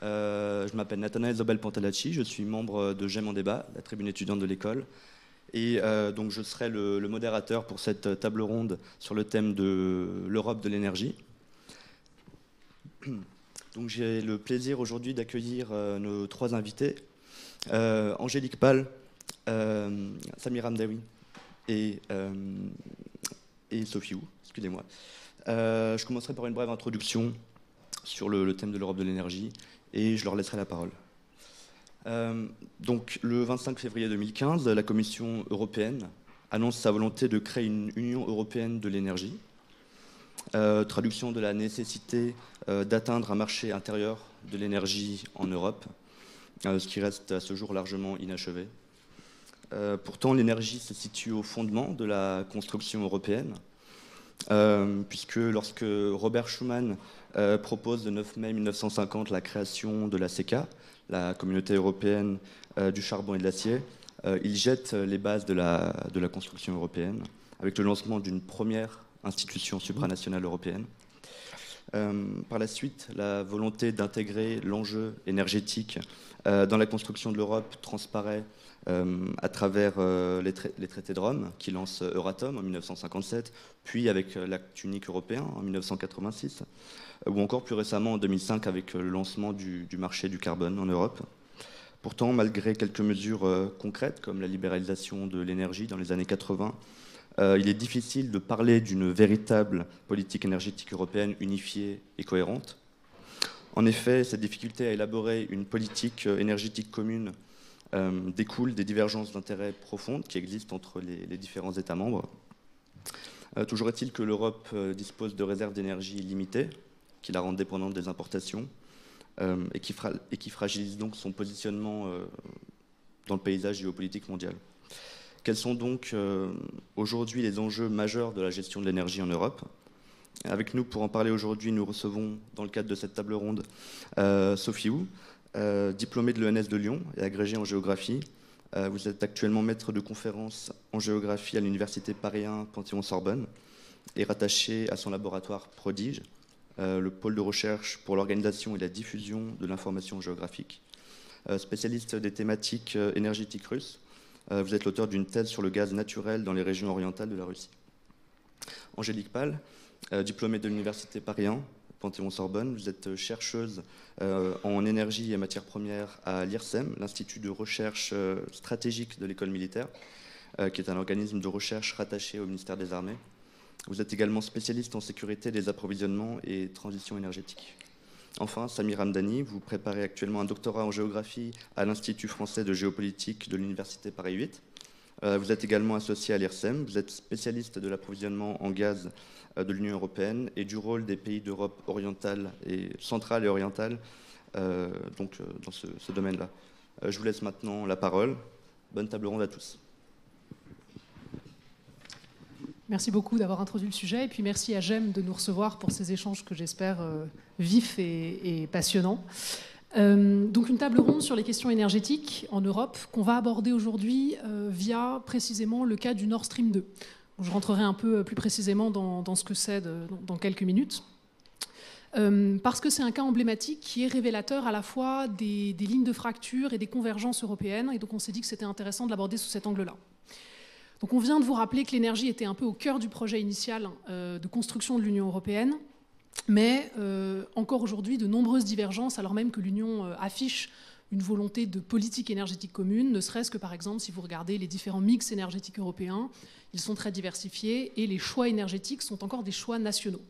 Je m'appelle Nathanaël Zobel-Pantalacci, je suis membre de J'aime en débat, la tribune étudiante de l'école. Et donc je serai le modérateur pour cette table ronde sur le thème de l'Europe de l'énergie. Donc j'ai le plaisir aujourd'hui d'accueillir nos trois invités, Angélique Pahl, Samir Hamdaoui et Sophie Wu, excusez-moi. Je commencerai par une brève introduction sur le thème de l'Europe de l'énergie et je leur laisserai la parole. Donc, le 25 février 2015, la Commission européenne annonce sa volonté de créer une Union européenne de l'énergie, traduction de la nécessité d'atteindre un marché intérieur de l'énergie en Europe, ce qui reste à ce jour largement inachevé. Pourtant, l'énergie se situe au fondement de la construction européenne, puisque lorsque Robert Schuman propose le 9 mai 1950 la création de la CECA, la Communauté européenne du charbon et de l'acier, il jette les bases de la construction européenne avec le lancement d'une première institution supranationale européenne. Par la suite, la volonté d'intégrer l'enjeu énergétique dans la construction de l'Europe transparaît à travers les traités de Rome qui lancent Euratom en 1957, puis avec l'acte unique européen en 1986, ou encore plus récemment en 2005 avec le lancement du marché du carbone en Europe. Pourtant, malgré quelques mesures concrètes comme la libéralisation de l'énergie dans les années 80, il est difficile de parler d'une véritable politique énergétique européenne unifiée et cohérente. En effet, cette difficulté à élaborer une politique énergétique commune découle des divergences d'intérêts profondes qui existent entre les différents États membres. Toujours est-il que l'Europe dispose de réserves d'énergie limitées, qui la rendent dépendante des importations, et qui fragilise donc son positionnement dans le paysage géopolitique mondial. Quels sont donc aujourd'hui les enjeux majeurs de la gestion de l'énergie en Europe ? Avec nous pour en parler aujourd'hui, nous recevons dans le cadre de cette table ronde Sophie Wu, diplômée de l'ENS de Lyon et agrégée en géographie. Vous êtes actuellement maître de conférences en géographie à l'université Paris 1 Panthéon-Sorbonne et rattachée à son laboratoire Prodige, le pôle de recherche pour l'organisation et la diffusion de l'information géographique. Spécialiste des thématiques énergétiques russes, vous êtes l'auteur d'une thèse sur le gaz naturel dans les régions orientales de la Russie. Angélique Pahl, diplômée de l'université Paris 1 Panthéon-Sorbonne, vous êtes chercheuse en énergie et matières premières à l'IRSEM, l'Institut de recherche stratégique de l'école militaire, qui est un organisme de recherche rattaché au ministère des Armées. Vous êtes également spécialiste en sécurité des approvisionnements et transition énergétique. Enfin, Samir Hamdaoui, vous préparez actuellement un doctorat en géographie à l'Institut français de géopolitique de l'université Paris 8. Vous êtes également associé à l'IRSEM, vous êtes spécialiste de l'approvisionnement en gaz de l'Union européenne et du rôle des pays d'Europe orientale et centrale et orientale dans ce domaine-là. Je vous laisse maintenant la parole. Bonne table ronde à tous. Merci beaucoup d'avoir introduit le sujet et puis merci à GEM de nous recevoir pour ces échanges que j'espère vifs et passionnants. Donc une table ronde sur les questions énergétiques en Europe qu'on va aborder aujourd'hui via précisément le cas du Nord Stream 2. Je rentrerai un peu plus précisément dans ce que c'est dans quelques minutes. Parce que c'est un cas emblématique qui est révélateur à la fois des lignes de fracture et des convergences européennes, et donc on s'est dit que c'était intéressant de l'aborder sous cet angle-là. Donc on vient de vous rappeler que l'énergie était un peu au cœur du projet initial de construction de l'Union européenne, mais encore aujourd'hui de nombreuses divergences, alors même que l'Union affiche une volonté de politique énergétique commune, ne serait-ce que par exemple si vous regardez les différents mix énergétiques européens, ils sont très diversifiés et les choix énergétiques sont encore des choix nationaux.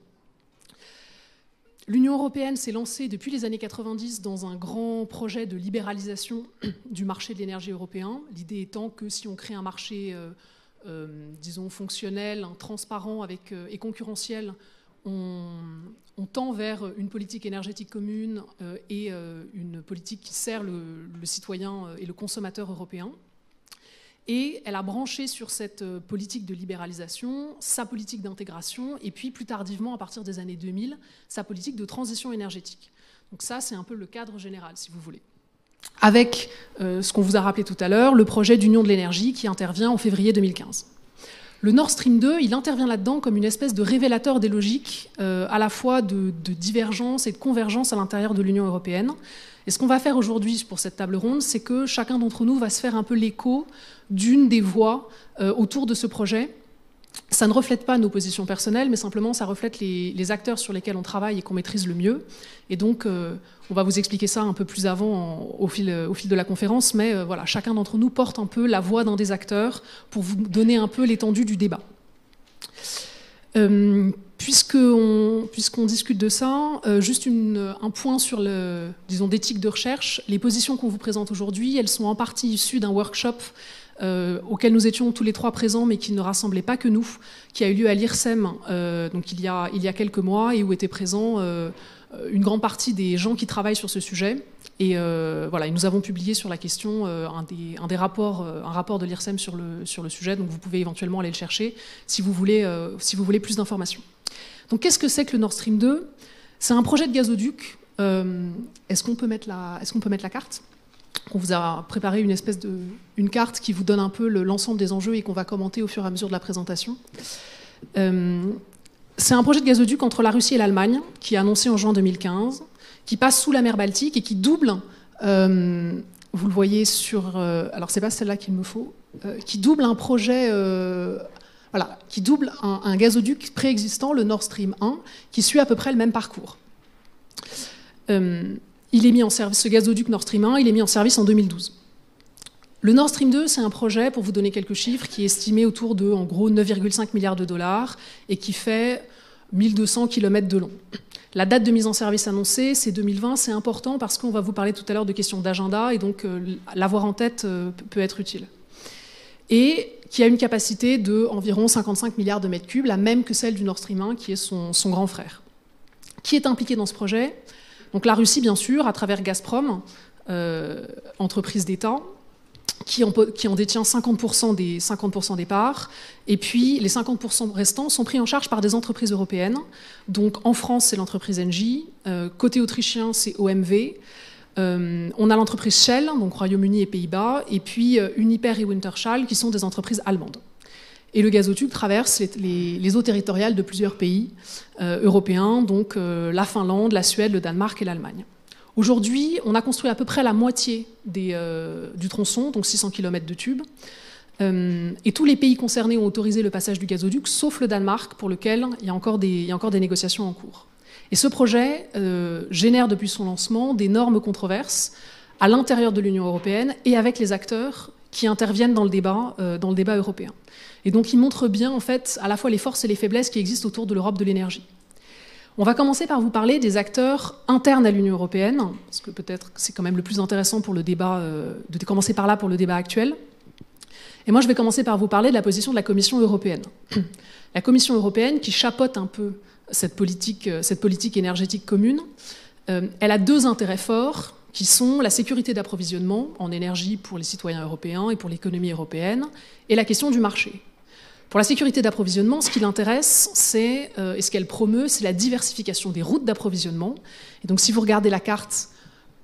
L'Union européenne s'est lancée depuis les années 90 dans un grand projet de libéralisation du marché de l'énergie européen, l'idée étant que si on crée un marché disons fonctionnel, transparent et concurrentiel, on tend vers une politique énergétique commune et une politique qui sert le citoyen et le consommateur européen. Et elle a branché sur cette politique de libéralisation sa politique d'intégration et puis plus tardivement, à partir des années 2000, sa politique de transition énergétique. Donc ça, c'est un peu le cadre général, si vous voulez. Avec ce qu'on vous a rappelé tout à l'heure, le projet d'Union de l'énergie qui intervient en février 2015. Le Nord Stream 2, il intervient là-dedans comme une espèce de révélateur des logiques, à la fois de divergence et de convergence à l'intérieur de l'Union européenne. Et ce qu'on va faire aujourd'hui pour cette table ronde, c'est que chacun d'entre nous va se faire un peu l'écho d'une des voix autour de ce projet. Ça ne reflète pas nos positions personnelles, mais simplement ça reflète les acteurs sur lesquels on travaille et qu'on maîtrise le mieux. Et donc, on va vous expliquer ça un peu plus avant au fil de la conférence, mais voilà, chacun d'entre nous porte un peu la voix d'un des acteurs pour vous donner un peu l'étendue du débat. Puisqu'on discute de ça, juste un point sur d'éthique de recherche. Les positions qu'on vous présente aujourd'hui, elles sont en partie issues d'un workshop auquel nous étions tous les trois présents, mais qui ne rassemblait pas que nous, qui a eu lieu à l'IRSEM donc il y a quelques mois, et où étaient présents une grande partie des gens qui travaillent sur ce sujet. Et voilà, et nous avons publié sur la question un rapport de l'IRSEM sur le sujet, donc vous pouvez éventuellement aller le chercher si vous voulez plus d'informations. Donc qu'est-ce que c'est que le Nord Stream 2 ? C'est un projet de gazoduc. Est-ce qu'on peut mettre la carte ? On vous a préparé une carte qui vous donne un peu l'ensemble des enjeux et qu'on va commenter au fur et à mesure de la présentation. C'est un projet de gazoduc entre la Russie et l'Allemagne qui est annoncé en juin 2015, qui passe sous la mer Baltique et qui double, vous le voyez sur... alors c'est pas celle-là qu'il me faut, qui double un projet... qui double un gazoduc préexistant, le Nord Stream 1, qui suit à peu près le même parcours. Il est mis en service, ce gazoduc Nord Stream 1, il est mis en service en 2012. Le Nord Stream 2, c'est un projet, pour vous donner quelques chiffres, qui est estimé autour de, en gros, 9,5 milliards de dollars et qui fait 1200 km de long. La date de mise en service annoncée, c'est 2020, c'est important parce qu'on va vous parler tout à l'heure de questions d'agenda et donc l'avoir en tête peut être utile. Et qui a une capacité d'environ 55 milliards de mètres cubes, la même que celle du Nord Stream 1, qui est son grand frère. Qui est impliqué dans ce projet ? Donc la Russie, bien sûr, à travers Gazprom, entreprise d'État, qui en détient 50% des parts, et puis les 50% restants sont pris en charge par des entreprises européennes. Donc en France, c'est l'entreprise Engie, côté autrichien, c'est OMV, on a l'entreprise Shell, donc Royaume-Uni et Pays-Bas, et puis Uniper et Wintershall, qui sont des entreprises allemandes. Et le gazoduc traverse les eaux territoriales de plusieurs pays européens, donc la Finlande, la Suède, le Danemark et l'Allemagne. Aujourd'hui, on a construit à peu près la moitié du tronçon, donc 600 km de tubes. Et tous les pays concernés ont autorisé le passage du gazoduc, sauf le Danemark, pour lequel il y a encore des négociations en cours. Et ce projet génère depuis son lancement d'énormes controverses à l'intérieur de l'Union européenne et avec les acteurs qui interviennent dans le débat européen. Et donc il montre bien en fait à la fois les forces et les faiblesses qui existent autour de l'Europe de l'énergie. On va commencer par vous parler des acteurs internes à l'Union européenne, parce que peut-être c'est quand même le plus intéressant pour le débat, de commencer par là pour le débat actuel. Et moi je vais commencer par vous parler de la position de la Commission européenne. La Commission européenne qui chapeaute un peu cette politique énergétique commune, elle a deux intérêts forts qui sont la sécurité d'approvisionnement en énergie pour les citoyens européens et pour l'économie européenne, et la question du marché. Pour la sécurité d'approvisionnement, ce qui l'intéresse, et ce qu'elle promeut, c'est la diversification des routes d'approvisionnement. Et donc si vous regardez la carte,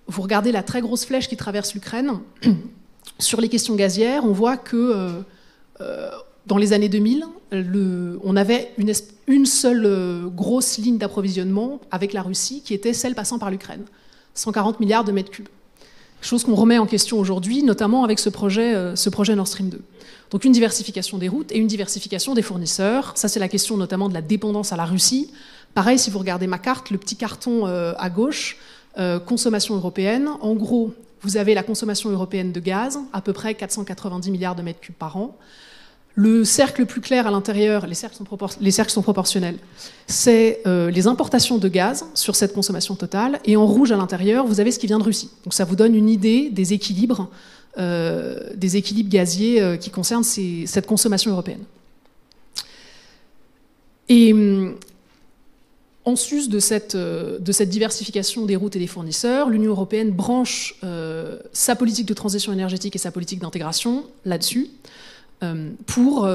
vous regardez la très grosse flèche qui traverse l'Ukraine, sur les questions gazières, on voit que dans les années 2000, on avait une seule grosse ligne d'approvisionnement avec la Russie, qui était celle passant par l'Ukraine. 140 milliards de mètres cubes. Chose qu'on remet en question aujourd'hui, notamment avec ce projet Nord Stream 2. Donc une diversification des routes et une diversification des fournisseurs. Ça, c'est la question notamment de la dépendance à la Russie. Pareil, si vous regardez ma carte, le petit carton à gauche, consommation européenne. En gros, vous avez la consommation européenne de gaz, à peu près 490 milliards de mètres cubes par an. Le cercle le plus clair à l'intérieur, les cercles sont proportionnels, c'est les importations de gaz sur cette consommation totale. Et en rouge à l'intérieur, vous avez ce qui vient de Russie. Donc ça vous donne une idée des équilibres gaziers qui concernent cette consommation européenne. Et en sus de cette diversification des routes et des fournisseurs, l'Union européenne branche sa politique de transition énergétique et sa politique d'intégration là-dessus. Pour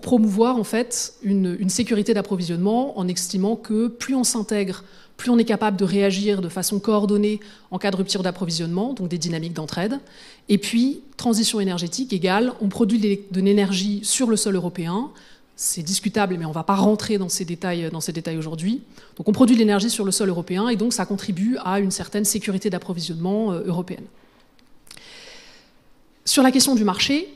promouvoir en fait une sécurité d'approvisionnement en estimant que plus on s'intègre, plus on est capable de réagir de façon coordonnée en cas de rupture d'approvisionnement, donc des dynamiques d'entraide. Et puis, transition énergétique égale, on produit de l'énergie sur le sol européen. C'est discutable, mais on ne va pas rentrer dans ces détails aujourd'hui. Donc on produit de l'énergie sur le sol européen, et donc ça contribue à une certaine sécurité d'approvisionnement européenne. Sur la question du marché,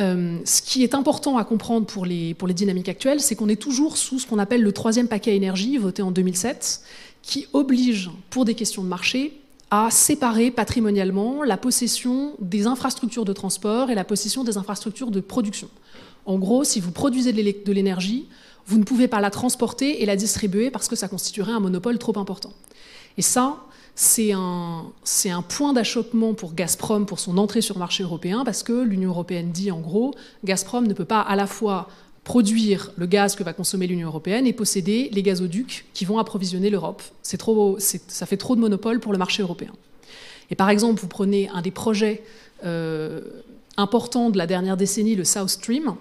ce qui est important à comprendre pour les dynamiques actuelles, c'est qu'on est toujours sous ce qu'on appelle le troisième paquet énergie, voté en 2007, qui oblige, pour des questions de marché, à séparer patrimonialement la possession des infrastructures de transport et la possession des infrastructures de production. En gros, si vous produisez de l'énergie, vous ne pouvez pas la transporter et la distribuer parce que ça constituerait un monopole trop important. Et ça, c'est un point d'achoppement pour Gazprom pour son entrée sur le marché européen, parce que l'Union européenne dit en gros, Gazprom ne peut pas à la fois produire le gaz que va consommer l'Union européenne et posséder les gazoducs qui vont approvisionner l'Europe. Ça fait trop de monopole pour le marché européen. Et par exemple, vous prenez un des projets importants de la dernière décennie, le South Stream,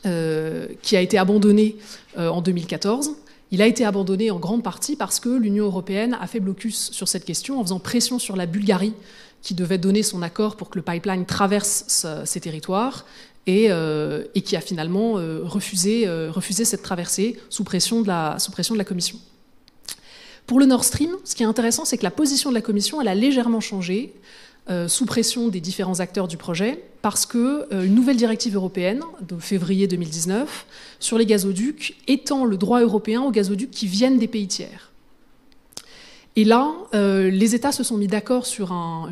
qui a été abandonné en 2014. Il a été abandonné en grande partie parce que l'Union européenne a fait blocus sur cette question en faisant pression sur la Bulgarie qui devait donner son accord pour que le pipeline traverse ces territoires et qui a finalement refusé cette traversée sous pression de la Commission. Pour le Nord Stream, ce qui est intéressant, c'est que la position de la Commission elle a légèrement changé sous pression des différents acteurs du projet, parce qu'une nouvelle directive européenne de février 2019 sur les gazoducs étend le droit européen aux gazoducs qui viennent des pays tiers. Et là, les États se sont mis d'accord sur un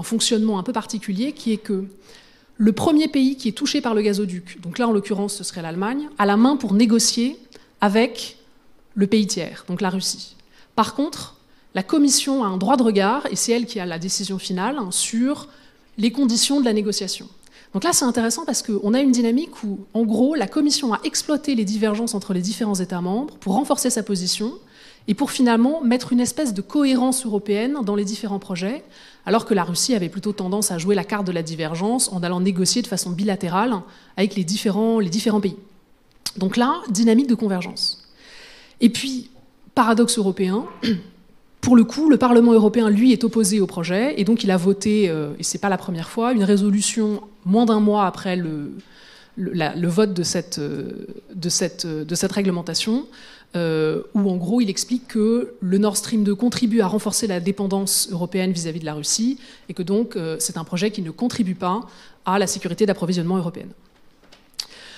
fonctionnement un peu particulier, qui est que le premier pays qui est touché par le gazoduc, donc là en l'occurrence ce serait l'Allemagne, a la main pour négocier avec le pays tiers, donc la Russie. Par contre, la Commission a un droit de regard, et c'est elle qui a la décision finale sur les conditions de la négociation. Donc là, c'est intéressant parce qu'on a une dynamique où, en gros, la Commission a exploité les divergences entre les différents États membres pour renforcer sa position et pour finalement mettre une espèce de cohérence européenne dans les différents projets, alors que la Russie avait plutôt tendance à jouer la carte de la divergence en allant négocier de façon bilatérale avec les différents pays. Donc là, dynamique de convergence. Et puis, paradoxe européen, pour le coup, le Parlement européen, lui, est opposé au projet, et donc il a voté, et ce n'est pas la première fois, une résolution moins d'un mois après le vote de cette réglementation, où en gros il explique que le Nord Stream 2 contribue à renforcer la dépendance européenne vis-à-vis de la Russie, et que donc c'est un projet qui ne contribue pas à la sécurité d'approvisionnement européenne.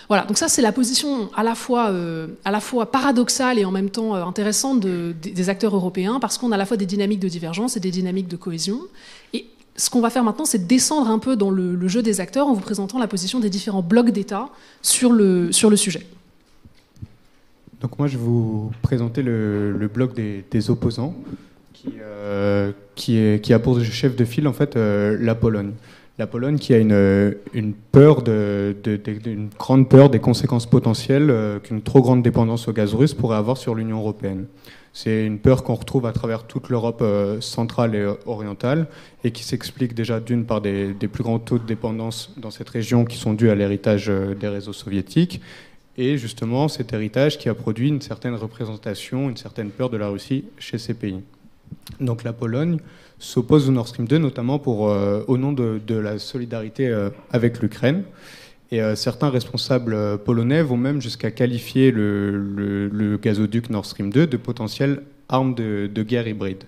Voilà, donc ça c'est la position à la fois paradoxale et en même temps intéressante des acteurs européens, parce qu'on a à la fois des dynamiques de divergence et des dynamiques de cohésion. Et ce qu'on va faire maintenant, c'est descendre un peu dans le jeu des acteurs en vous présentant la position des différents blocs d'États sur le sujet. Donc moi je vais vous présenter le bloc des opposants, qui a pour chef de file en fait la Pologne. La Pologne qui a une grande peur des conséquences potentielles qu'une trop grande dépendance au gaz russe pourrait avoir sur l'Union européenne. C'est une peur qu'on retrouve à travers toute l'Europe centrale et orientale et qui s'explique déjà d'une par des plus grands taux de dépendance dans cette région qui sont dus à l'héritage des réseaux soviétiques et justement cet héritage qui a produit une certaine représentation, une certaine peur de la Russie chez ces pays. Donc la Pologne s'oppose au Nord Stream 2, notamment au nom de la solidarité avec l'Ukraine. Et certains responsables polonais vont même jusqu'à qualifier le gazoduc Nord Stream 2 de potentielle arme de guerre hybride.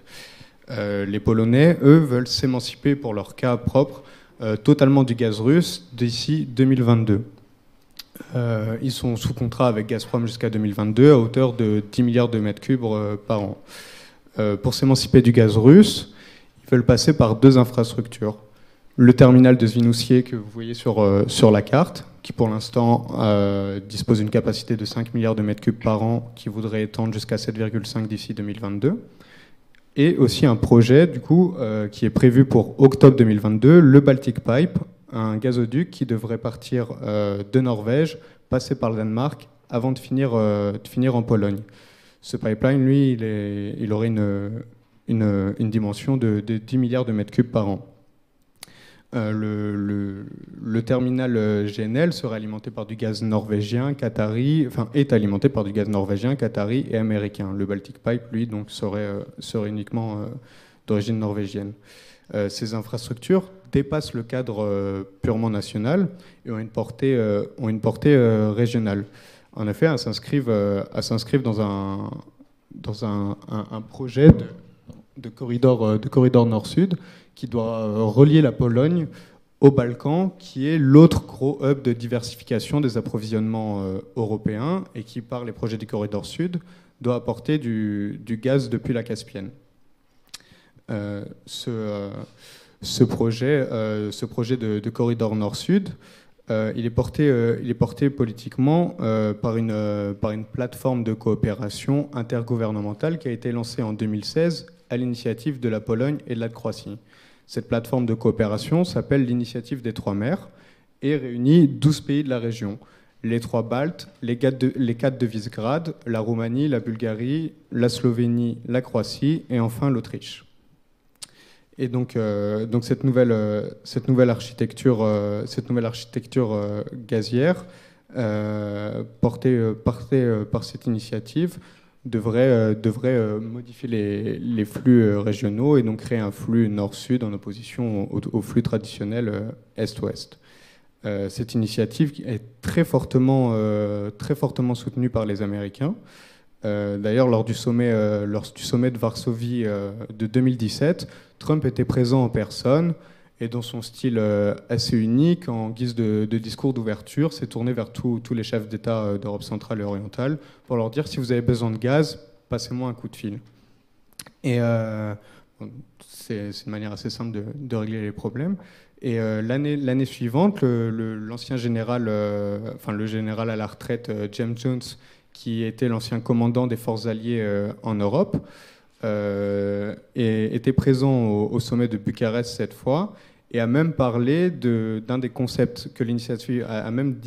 Les Polonais, eux, veulent s'émanciper pour leur cas propre totalement du gaz russe d'ici 2022. Ils sont sous contrat avec Gazprom jusqu'à 2022 à hauteur de 10 milliards de mètres cubes par an. Pour s'émanciper du gaz russe, ils veulent passer par deux infrastructures. Le terminal de Zvinoussié que vous voyez sur la carte, qui pour l'instant dispose d'une capacité de 5 milliards de mètres cubes par an, qui voudrait étendre jusqu'à 7,5 d'ici 2022. Et aussi un projet du coup, qui est prévu pour octobre 2022, le Baltic Pipe, un gazoduc qui devrait partir de Norvège, passer par le Danemark, avant de finir en Pologne. Ce pipeline, lui, il aurait une dimension de 10 milliards de mètres cubes par an. Le terminal GNL serait alimenté par du gaz norvégien, qatari, est alimenté par du gaz norvégien, qatari et américain. Le Baltic Pipe, lui, donc, serait uniquement d'origine norvégienne. Ces infrastructures dépassent le cadre purement national et ont une portée régionale. En effet, elles s'inscrivent dans un projet de corridor nord-sud qui doit relier la Pologne au Balkan, qui est l'autre gros hub de diversification des approvisionnements européens et qui, par les projets du corridor sud, doit apporter du gaz depuis la Caspienne. Ce projet de corridor nord-sud, il est porté politiquement par une plateforme de coopération intergouvernementale qui a été lancée en 2016 à l'initiative de la Pologne et de la Croatie. Cette plateforme de coopération s'appelle l'Initiative des Trois Mers et réunit 12 pays de la région. Les 3 Baltes, les 4 de Visegrad, la Roumanie, la Bulgarie, la Slovénie, la Croatie et enfin l'Autriche. Et donc cette nouvelle architecture gazière portée par cette initiative devrait modifier les flux régionaux et donc créer un flux nord-sud en opposition au flux traditionnel est-ouest. Cette initiative est très fortement soutenue par les Américains. D'ailleurs, lors du sommet de Varsovie de 2017, Trump était présent en personne et dans son style assez unique, en guise de discours d'ouverture, s'est tourné vers tous les chefs d'État d'Europe centrale et orientale pour leur dire « si vous avez besoin de gaz, passez-moi un coup de fil ». Et c'est une manière assez simple de régler les problèmes. Et l'année suivante, l'ancien général, le général à la retraite, James Jones, qui était l'ancien commandant des forces alliées en Europe, était présent au sommet de Bucarest cette fois, et a même parlé d'un des concepts que l'initiative a même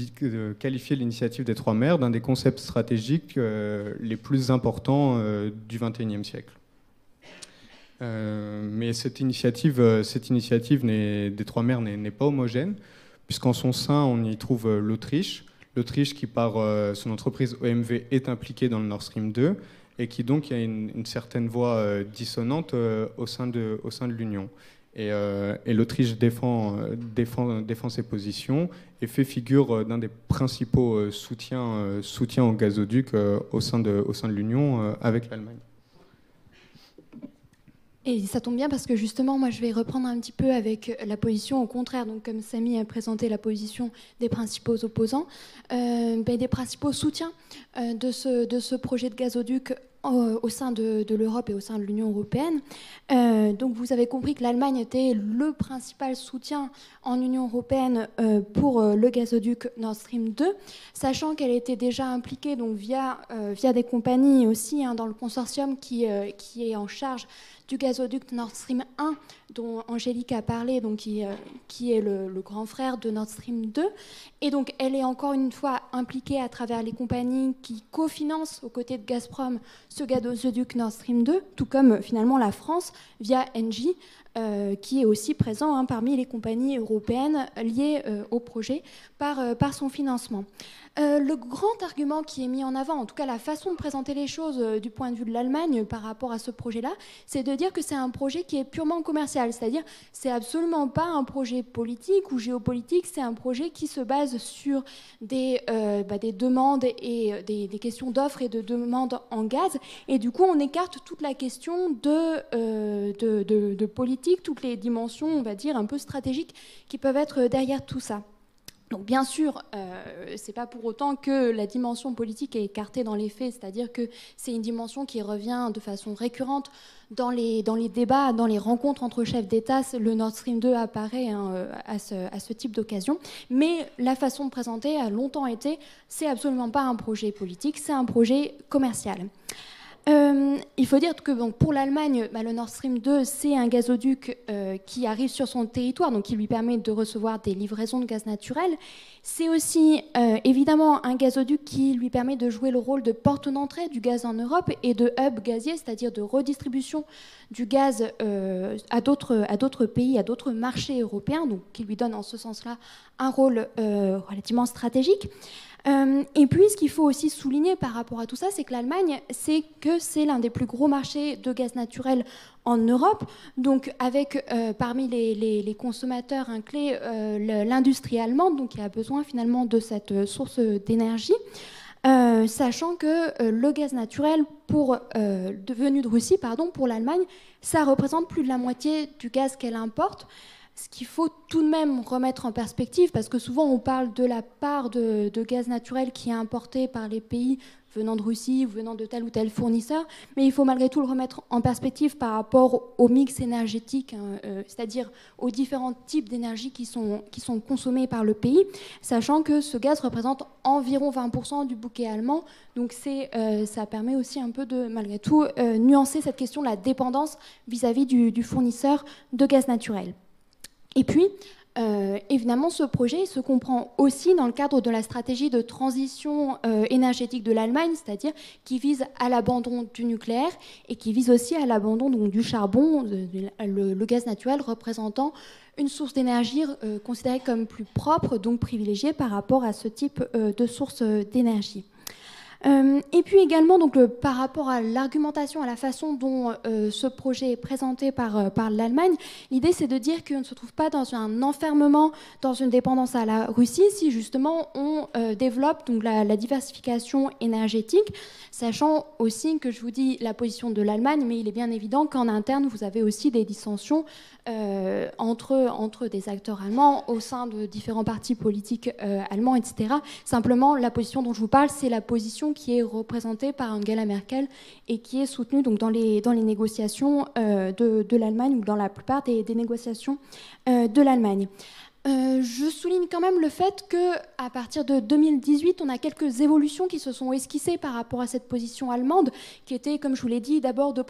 qualifié l'initiative des Trois Mers d'un des concepts stratégiques les plus importants du XXIe siècle. Mais cette initiative des Trois Mers n'est pas homogène, puisqu'en son sein on y trouve l'Autriche qui par son entreprise OMV est impliquée dans le Nord Stream 2 et qui donc a une certaine voix dissonante au sein de l'Union. Et l'Autriche défend ses positions et fait figure d'un des principaux soutiens au gazoduc au sein de l'Union avec l'Allemagne. Et ça tombe bien parce que justement, moi je vais reprendre un petit peu avec la position au contraire, donc comme Samy a présenté la position des principaux opposants, des principaux soutiens de ce projet de gazoduc au sein de l'Europe et au sein de l'Union européenne. Donc vous avez compris que l'Allemagne était le principal soutien en Union européenne pour le gazoduc Nord Stream 2, sachant qu'elle était déjà impliquée donc via des compagnies aussi dans le consortium qui est en charge du gazoduc Nord Stream 1, dont Angélique a parlé, donc qui est le grand frère de Nord Stream 2. Et donc, elle est encore une fois impliquée à travers les compagnies qui cofinancent aux côtés de Gazprom ce gazoduc Nord Stream 2, tout comme finalement la France via Engie, qui est aussi présent parmi les compagnies européennes liées au projet par son financement. Le grand argument qui est mis en avant, en tout cas la façon de présenter les choses du point de vue de l'Allemagne par rapport à ce projet-là, c'est de dire que c'est un projet qui est purement commercial, c'est-à-dire c'est absolument pas un projet politique ou géopolitique, c'est un projet qui se base sur des demandes et des questions d'offres et de demandes en gaz, et du coup on écarte toute la question de politique, toutes les dimensions, on va dire, un peu stratégiques qui peuvent être derrière tout ça. Donc bien sûr, c'est pas pour autant que la dimension politique est écartée dans les faits, c'est-à-dire que c'est une dimension qui revient de façon récurrente dans les débats, dans les rencontres entre chefs d'État. Le Nord Stream 2 apparaît à ce type d'occasion, mais la façon de présenter a longtemps été, c'est absolument pas un projet politique, c'est un projet commercial. Il faut dire que pour l'Allemagne, le Nord Stream 2, c'est un gazoduc qui arrive sur son territoire, donc qui lui permet de recevoir des livraisons de gaz naturel. C'est aussi évidemment un gazoduc qui lui permet de jouer le rôle de porte d'entrée du gaz en Europe et de hub gazier, c'est-à-dire de redistribution du gaz à d'autres pays, à d'autres marchés européens, donc qui lui donne en ce sens-là un rôle relativement stratégique. Et puis, ce qu'il faut aussi souligner par rapport à tout ça, c'est que l'Allemagne, c'est l'un des plus gros marchés de gaz naturel en Europe. Donc, avec parmi les consommateurs clés, l'industrie allemande, donc qui a besoin finalement de cette source d'énergie. Sachant que le gaz naturel venu de Russie, pour l'Allemagne, ça représente plus de la moitié du gaz qu'elle importe. Ce qu'il faut tout de même remettre en perspective, parce que souvent on parle de la part de gaz naturel qui est importé par les pays venant de Russie ou venant de tel ou tel fournisseur, mais il faut malgré tout le remettre en perspective par rapport au mix énergétique, c'est-à-dire aux différents types d'énergie qui sont consommés par le pays, sachant que ce gaz représente environ 20% du bouquet allemand, donc ça permet aussi un peu de, malgré tout, nuancer cette question de la dépendance vis-à-vis du fournisseur de gaz naturel. Et puis, évidemment, ce projet se comprend aussi dans le cadre de la stratégie de transition énergétique de l'Allemagne, c'est-à-dire qui vise à l'abandon du nucléaire et qui vise aussi à l'abandon du charbon, le gaz naturel représentant une source d'énergie considérée comme plus propre, donc privilégiée par rapport à ce type de source d'énergie. Et puis également, donc, par rapport à l'argumentation, à la façon dont ce projet est présenté par l'Allemagne, l'idée c'est de dire qu'on ne se trouve pas dans un enfermement, dans une dépendance à la Russie, si justement on développe donc, la diversification énergétique, sachant aussi que je vous dis la position de l'Allemagne, mais il est bien évident qu'en interne, vous avez aussi des dissensions entre des acteurs allemands au sein de différents partis politiques allemands, etc. Simplement, la position dont je vous parle, c'est la position qui est représentée par Angela Merkel et qui est soutenue donc, dans les négociations de l'Allemagne ou dans la plupart des négociations de l'Allemagne. Je souligne quand même le fait qu'à partir de 2018, on a quelques évolutions qui se sont esquissées par rapport à cette position allemande, qui était, comme je vous l'ai dit, d'abord de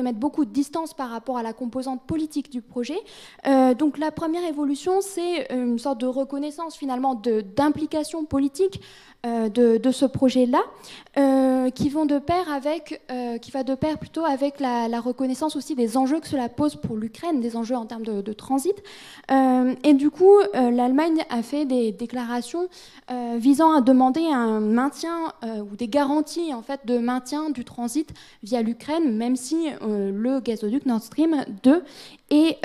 mettre beaucoup de distance par rapport à la composante politique du projet. Donc la première évolution, c'est une sorte de reconnaissance finalement d'implication politique de ce projet-là, qui va de pair plutôt avec la reconnaissance aussi des enjeux que cela pose pour l'Ukraine, des enjeux en termes de transit. Et du coup, l'Allemagne a fait des déclarations visant à demander un maintien ou des garanties en fait de maintien du transit via l'Ukraine, même si le gazoduc Nord Stream 2 est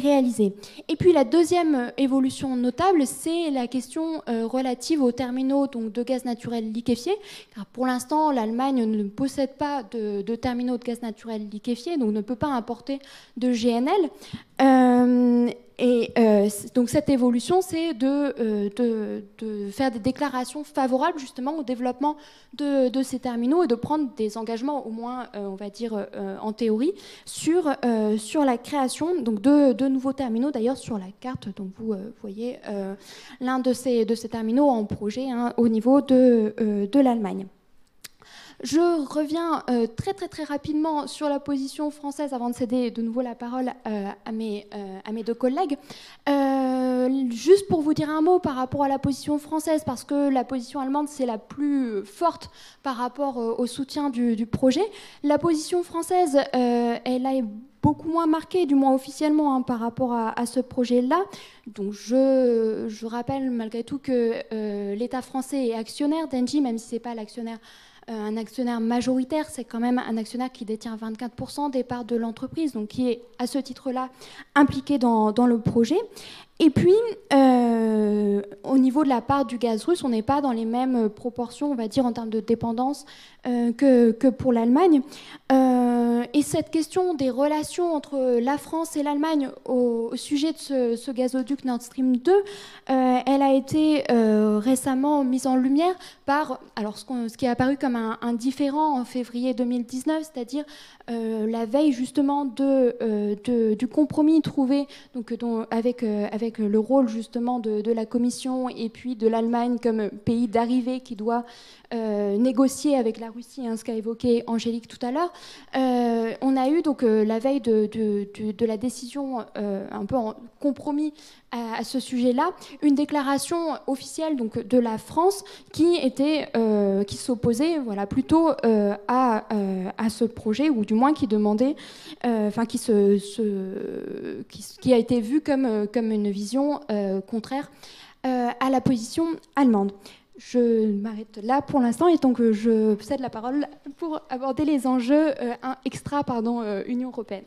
réalisé. Et puis la deuxième évolution notable, c'est la question relative aux terminaux donc, de gaz naturel liquéfié. Car pour l'instant, l'Allemagne ne possède pas de terminaux de gaz naturel liquéfié, donc ne peut pas importer de GNL. Donc cette évolution, c'est de faire des déclarations favorables justement au développement de ces terminaux et de prendre des engagements, au moins, on va dire en théorie, sur la création donc de nouveaux terminaux. D'ailleurs, sur la carte, donc vous voyez l'un de ces terminaux en projet au niveau de l'Allemagne. Je reviens très rapidement sur la position française avant de céder de nouveau la parole à mes deux collègues. Juste pour vous dire un mot par rapport à la position française, parce que la position allemande, c'est la plus forte par rapport au soutien du projet. La position française, elle a beaucoup moins marquée, du moins officiellement, par rapport à ce projet-là. Donc je rappelle malgré tout que l'État français est actionnaire d'Engie, même si ce n'est pas un actionnaire majoritaire, c'est quand même un actionnaire qui détient 24% des parts de l'entreprise, donc qui est à ce titre-là impliqué dans le projet. Et puis, au niveau de la part du gaz russe, on n'est pas dans les mêmes proportions, on va dire, en termes de dépendance que pour l'Allemagne. Et cette question des relations entre la France et l'Allemagne au sujet de ce gazoduc Nord Stream 2, elle a été récemment mise en lumière par ce qui est apparu comme un différend en février 2019, c'est-à-dire la veille justement du compromis trouvé donc, avec le rôle justement de la Commission et puis de l'Allemagne comme pays d'arrivée qui doit négocier avec la Russie, ce qu'a évoqué Angélique tout à l'heure. On a eu donc la veille de la décision un peu en compromis à ce sujet-là, une déclaration officielle donc, de la France qui s'opposait plutôt à ce projet, ou du moins qui demandait, qui a été vue comme une vision contraire à la position allemande. Je m'arrête là pour l'instant et donc je cède la parole pour aborder les enjeux Union européenne.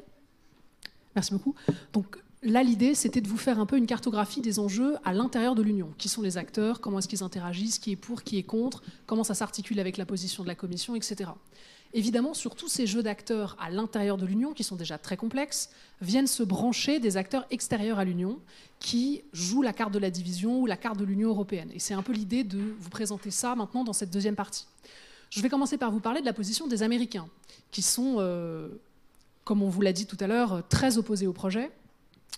Merci beaucoup. Donc là, l'idée, c'était de vous faire un peu une cartographie des enjeux à l'intérieur de l'Union. Qui sont les acteurs, comment est-ce qu'ils interagissent, qui est pour, qui est contre, comment ça s'articule avec la position de la Commission, etc. Évidemment, sur tous ces jeux d'acteurs à l'intérieur de l'Union, qui sont déjà très complexes, viennent se brancher des acteurs extérieurs à l'Union qui jouent la carte de la division ou la carte de l'Union européenne. Et c'est un peu l'idée de vous présenter ça maintenant dans cette deuxième partie. Je vais commencer par vous parler de la position des Américains, qui sont, comme on vous l'a dit tout à l'heure, très opposés au projet.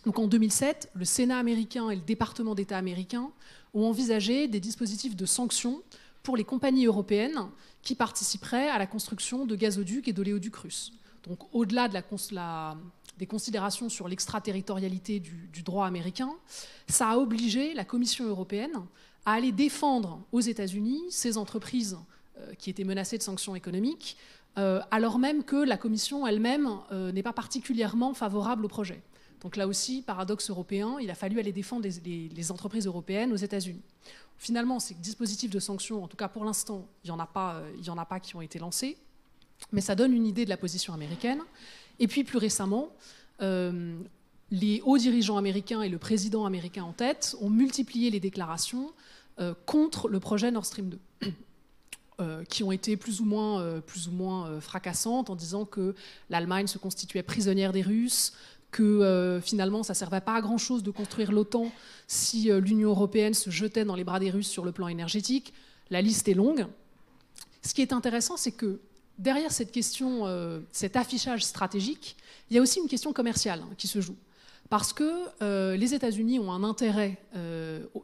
Donc en 2007, le Sénat américain et le département d'État américain ont envisagé des dispositifs de sanctions pour les compagnies européennes qui participeraient à la construction de gazoducs et d'oléoducs russes. Donc au-delà des considérations sur l'extraterritorialité du droit américain, ça a obligé la Commission européenne à aller défendre aux États-Unis ces entreprises qui étaient menacées de sanctions économiques, alors même que la Commission elle-même n'est pas particulièrement favorable au projet. Donc là aussi, paradoxe européen, il a fallu aller défendre les entreprises européennes aux États-Unis. Finalement, ces dispositifs de sanctions, en tout cas pour l'instant, il n'y en a pas qui ont été lancés, mais ça donne une idée de la position américaine. Et puis plus récemment, les hauts dirigeants américains et le président américain en tête ont multiplié les déclarations contre le projet Nord Stream 2. Qui ont été plus ou moins fracassantes en disant que l'Allemagne se constituait prisonnière des Russes, que finalement ça ne servait pas à grand-chose de construire l'OTAN si l'Union européenne se jetait dans les bras des Russes sur le plan énergétique. La liste est longue. Ce qui est intéressant, c'est que derrière cette question, cet affichage stratégique, il y a aussi une question commerciale qui se joue. Parce que les États-Unis ont un intérêt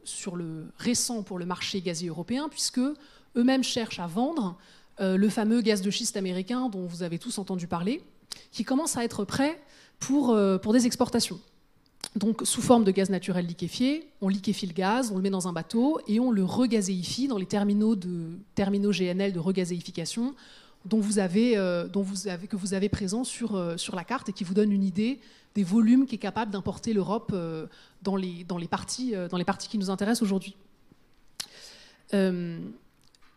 sur le récent pour le marché gazier européen, puisque eux-mêmes cherchent à vendre le fameux gaz de schiste américain dont vous avez tous entendu parler, qui commence à être prêt pour des exportations. Donc sous forme de gaz naturel liquéfié, on liquéfie le gaz, on le met dans un bateau et on le regazéifie dans les terminaux GNL de regazéification que vous avez présents sur la carte et qui vous donne une idée des volumes qu'est capable d'importer l'Europe dans les parties qui nous intéressent aujourd'hui.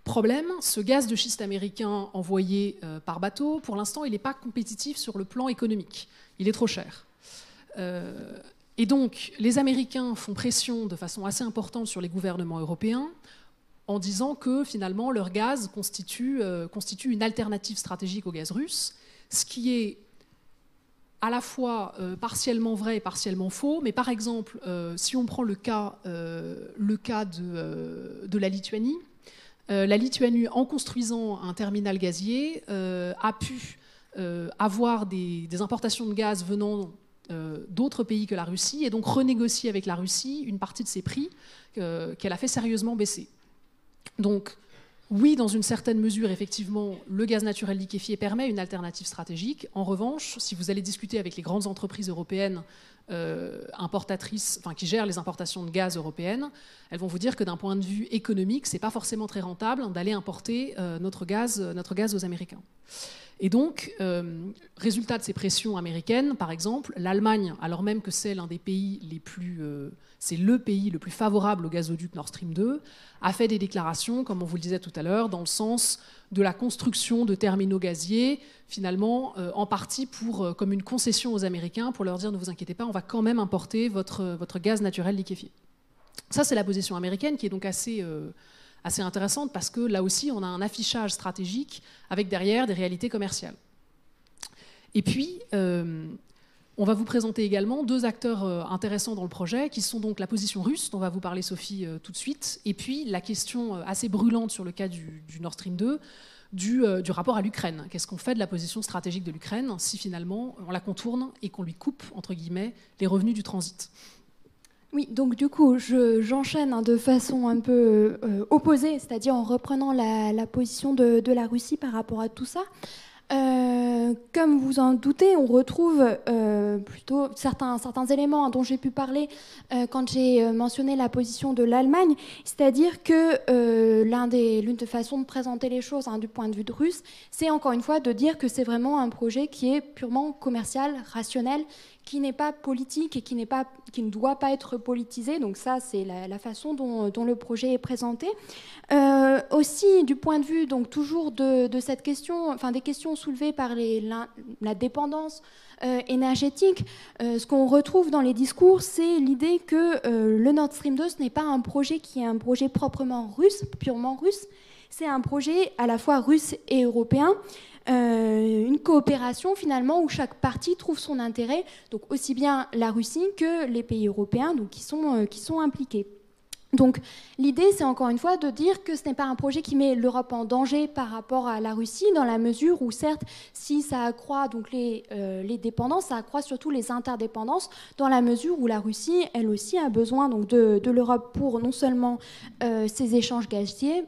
Problème, ce gaz de schiste américain envoyé par bateau, pour l'instant, il n'est pas compétitif sur le plan économique. Il est trop cher. Et donc, les Américains font pression de façon assez importante sur les gouvernements européens en disant que, finalement, leur gaz constitue une alternative stratégique au gaz russe, ce qui est à la fois partiellement vrai et partiellement faux. Mais par exemple, si on prend le cas de la Lituanie, en construisant un terminal gazier, a pu avoir des importations de gaz venant d'autres pays que la Russie et donc renégocier avec la Russie une partie de ses prix qu'elle a fait sérieusement baisser. Donc oui, dans une certaine mesure, effectivement, le gaz naturel liquéfié permet une alternative stratégique. En revanche, si vous allez discuter avec les grandes entreprises européennes importatrices, qui gèrent les importations de gaz européennes, elles vont vous dire que d'un point de vue économique, c'est pas forcément très rentable d'aller importer notre gaz aux Américains. Et donc, résultat de ces pressions américaines, par exemple, l'Allemagne, alors même que c'est l'un des pays c'est le pays le plus favorable au gazoduc Nord Stream 2, a fait des déclarations, comme on vous le disait tout à l'heure, dans le sens de la construction de terminaux gaziers, finalement, en partie comme une concession aux Américains, pour leur dire ne vous inquiétez pas, on va quand même importer votre gaz naturel liquéfié. Ça, c'est la position américaine qui est donc assez intéressante parce que là aussi, on a un affichage stratégique avec derrière des réalités commerciales. Et puis, on va vous présenter également deux acteurs intéressants dans le projet, qui sont donc la position russe, dont va vous parler Sophie tout de suite, et puis la question assez brûlante sur le cas du Nord Stream 2, du rapport à l'Ukraine. Qu'est-ce qu'on fait de la position stratégique de l'Ukraine si finalement on la contourne et qu'on lui coupe, entre guillemets, les revenus du transit? Oui, donc du coup, j'enchaîne de façon un peu opposée, c'est-à-dire en reprenant la position de la Russie par rapport à tout ça. Comme vous en doutez, on retrouve plutôt certains éléments dont j'ai pu parler quand j'ai mentionné la position de l'Allemagne, c'est-à-dire que l'une des façons de présenter les choses du point de vue de russe, c'est encore une fois de dire que c'est vraiment un projet qui est purement commercial, rationnel, qui n'est pas politique et qui ne doit pas être politisé. Donc ça, c'est la façon dont le projet est présenté. Aussi, du point de vue, donc toujours de cette question, enfin des questions soulevées par la dépendance énergétique, ce qu'on retrouve dans les discours, c'est l'idée que le Nord Stream 2, ce n'est pas un projet qui est un projet proprement russe, purement russe. C'est un projet à la fois russe et européen. Une coopération finalement où chaque partie trouve son intérêt, donc aussi bien la Russie que les pays européens donc, qui sont impliqués. Donc l'idée, c'est encore une fois de dire que ce n'est pas un projet qui met l'Europe en danger par rapport à la Russie, dans la mesure où certes, si ça accroît donc les dépendances, ça accroît surtout les interdépendances, dans la mesure où la Russie, elle aussi, a besoin donc de l'Europe pour non seulement ses échanges gaziers,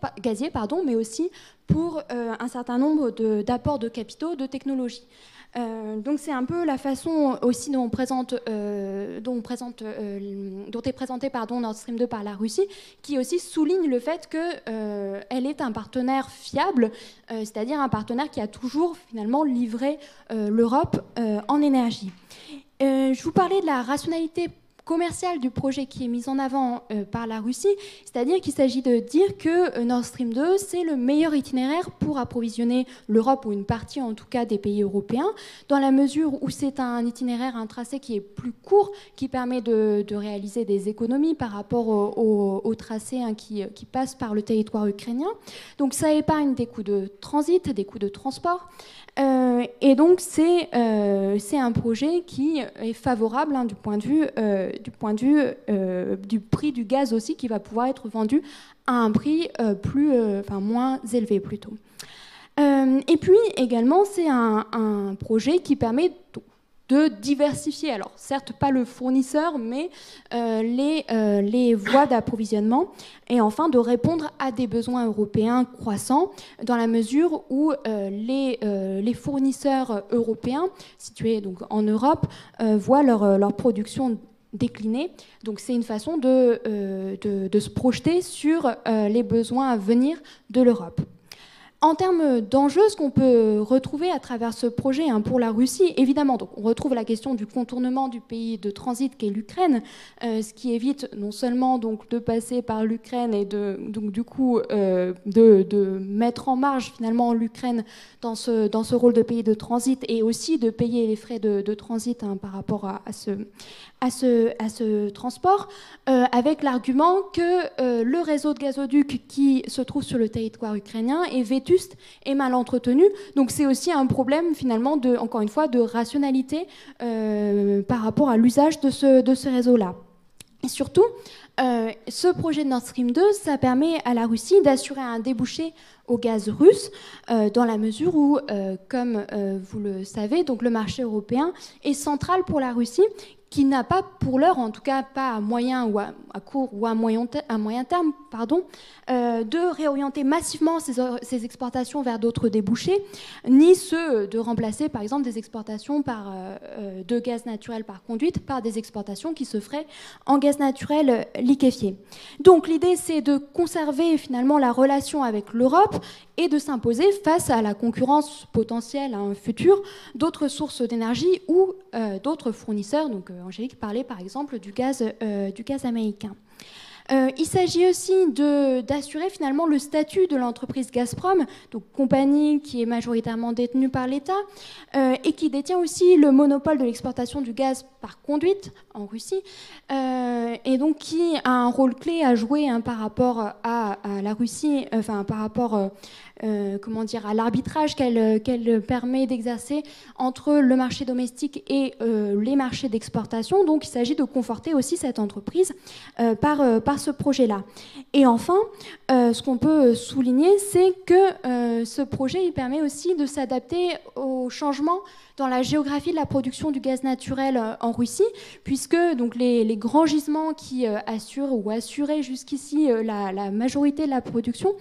mais aussi pour un certain nombre d'apports de capitaux, de technologies. Donc c'est un peu la façon aussi dont est présenté Nord Stream 2 par la Russie, qui aussi souligne le fait qu'elle est un partenaire fiable, c'est-à-dire un partenaire qui a toujours finalement livré l'Europe en énergie. Je vous parlais de la rationalité commerciale du projet qui est mise en avant par la Russie, c'est-à-dire qu'il s'agit de dire que Nord Stream 2, c'est le meilleur itinéraire pour approvisionner l'Europe, ou une partie en tout cas des pays européens, dans la mesure où c'est un itinéraire, un tracé qui est plus court, qui permet de réaliser des économies par rapport au tracé qui passe par le territoire ukrainien. Donc ça épargne des coûts de transit, des coûts de transport. Et donc c'est un projet qui est favorable du point de vue du prix du gaz aussi, qui va pouvoir être vendu à un prix moins élevé plutôt. Et puis également c'est un projet qui permet de diversifier, alors certes pas le fournisseur, mais les voies d'approvisionnement, et enfin de répondre à des besoins européens croissants, dans la mesure où les fournisseurs européens situés donc en Europe voient leur production décliner. Donc c'est une façon de se projeter sur les besoins à venir de l'Europe. En termes d'enjeux, ce qu'on peut retrouver à travers ce projet pour la Russie, évidemment, donc on retrouve la question du contournement du pays de transit qu'est l'Ukraine, ce qui évite non seulement donc de passer par l'Ukraine et de mettre en marge finalement l'Ukraine dans ce rôle de pays de transit, et aussi de payer les frais de transit par rapport à ce transport, avec l'argument que le réseau de gazoducs qui se trouve sur le territoire ukrainien est vétuste et mal entretenu. Donc c'est aussi un problème finalement encore une fois de rationalité par rapport à l'usage de ce réseau-là. Et surtout, ce projet de Nord Stream 2, ça permet à la Russie d'assurer un débouché au gaz russe, dans la mesure où, comme vous le savez, donc le marché européen est central pour la Russie, qui n'a pas pour l'heure, en tout cas pas à moyen ou à court ou à moyen terme, de réorienter massivement ses exportations vers d'autres débouchés, ni ceux de remplacer par exemple des exportations de gaz naturel par conduite par des exportations qui se feraient en gaz naturel liquéfié. Donc l'idée, c'est de conserver finalement la relation avec l'Europe et de s'imposer face à la concurrence potentielle future d'autres sources d'énergie ou d'autres fournisseurs. Donc Angélique parlait par exemple du gaz américain. Il s'agit aussi d'assurer finalement le statut de l'entreprise Gazprom, donc compagnie qui est majoritairement détenue par l'État et qui détient aussi le monopole de l'exportation du gaz par conduite en Russie, et donc qui a un rôle clé à jouer par rapport à la Russie, enfin par rapport à l'arbitrage qu'elle permet d'exercer entre le marché domestique et les marchés d'exportation. Donc il s'agit de conforter aussi cette entreprise par ce projet-là. Et enfin, ce qu'on peut souligner, c'est que ce projet il permet aussi de s'adapter aux changements dans la géographie de la production du gaz naturel en Russie, puisque donc, les grands gisements qui assurent ou assuraient jusqu'ici la majorité de la production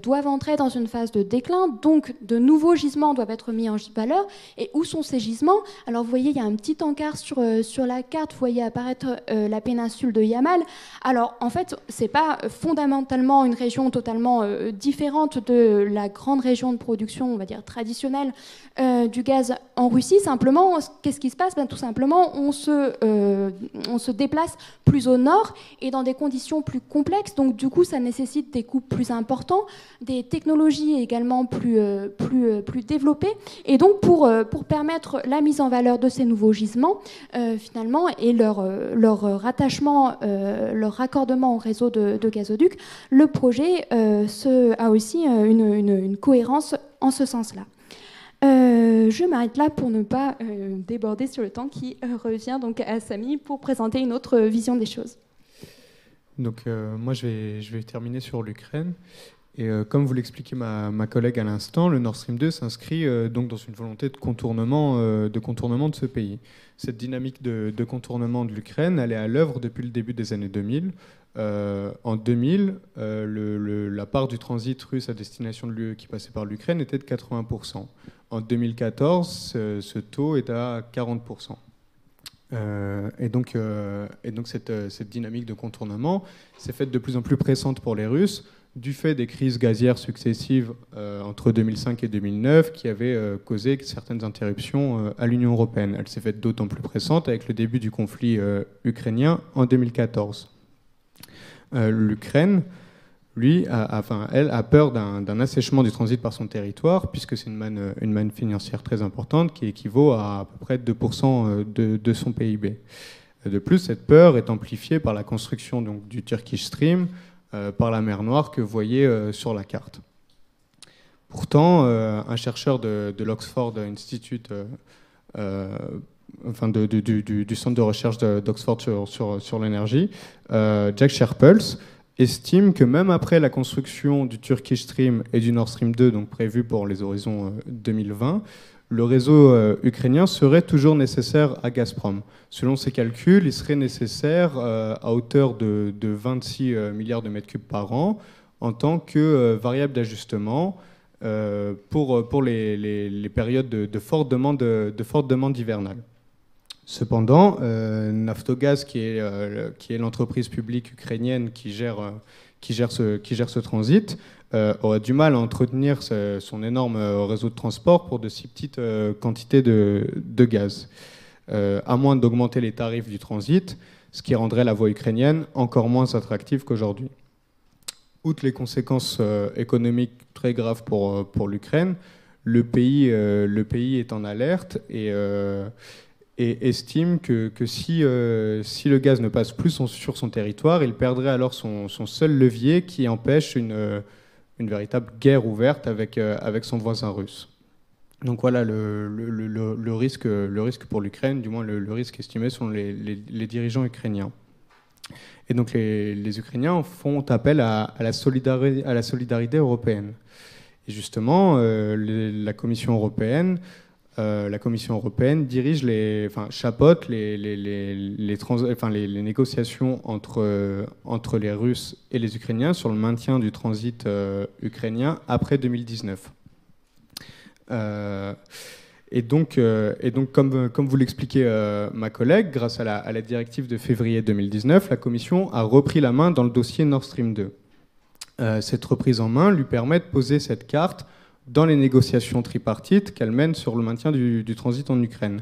doivent entrer dans une phase de déclin, donc de nouveaux gisements doivent être mis en valeur. Et où sont ces gisements? Alors vous voyez, il y a un petit encart sur la carte, vous voyez apparaître la péninsule de Yamal. Alors en fait, c'est pas fondamentalement une région totalement différente de la grande région de production, on va dire traditionnelle, du gaz en Russie. Simplement, qu'est-ce qui se passe? Tout simplement, on se déplace plus au nord et dans des conditions plus complexes. Donc du coup, ça nécessite des coûts plus importants, des technologies également plus développées. Et donc, pour permettre la mise en valeur de ces nouveaux gisements, finalement, et leur rattachement, leur raccordement au réseau de gazoducs, le projet a aussi une cohérence en ce sens-là. Je m'arrête là pour ne pas déborder sur le temps qui revient donc à Samy pour présenter une autre vision des choses. Donc moi je vais terminer sur l'Ukraine. Et comme vous l'expliquait ma collègue à l'instant, le Nord Stream 2 s'inscrit donc dans une volonté de contournement de ce pays. Cette dynamique de contournement de l'Ukraine, elle est à l'œuvre depuis le début des années 2000. En 2000, la part du transit russe à destination de l'UE qui passait par l'Ukraine était de 80%. En 2014, ce taux est à 40%. Et donc cette dynamique de contournement s'est faite de plus en plus pressante pour les Russes du fait des crises gazières successives entre 2005 et 2009 qui avaient causé certaines interruptions à l'Union européenne. Elle s'est faite d'autant plus pressante avec le début du conflit ukrainien en 2014. L'Ukraine, elle a peur d'un assèchement du transit par son territoire, puisque c'est une manne financière très importante qui équivaut à peu près 2% de son PIB. De plus, cette peur est amplifiée par la construction donc, du Turkish Stream par la mer Noire que vous voyez sur la carte. Pourtant, un chercheur de l'Oxford Institute, du centre de recherche d'Oxford sur l'énergie, Jack Sharples, estime que même après la construction du Turkish Stream et du Nord Stream 2, donc prévu pour les horizons 2020, le réseau ukrainien serait toujours nécessaire à Gazprom. Selon ses calculs, il serait nécessaire à hauteur de 26 milliards de mètres cubes par an en tant que variable d'ajustement pour les périodes de forte demande hivernale. Cependant, Naftogaz, qui est l'entreprise publique ukrainienne qui gère ce transit, aurait du mal à entretenir son énorme réseau de transport pour de si petites quantités de gaz, à moins d'augmenter les tarifs du transit, ce qui rendrait la voie ukrainienne encore moins attractive qu'aujourd'hui. Outre les conséquences économiques très graves pour l'Ukraine, le pays est en alerte et estime que si le gaz ne passe plus sur son territoire, il perdrait alors son seul levier qui empêche une véritable guerre ouverte avec son voisin russe. Donc voilà le risque pour l'Ukraine, du moins le risque estimé selon les dirigeants ukrainiens. Et donc les Ukrainiens font appel à la solidarité européenne. Et justement, la Commission européenne chapeaute les négociations entre les Russes et les Ukrainiens sur le maintien du transit ukrainien après 2019. Et donc comme vous l'expliquait ma collègue, grâce à la directive de février 2019, la Commission a repris la main dans le dossier Nord Stream 2. Cette reprise en main lui permet de poser cette carte dans les négociations tripartites qu'elle mène sur le maintien du transit en Ukraine.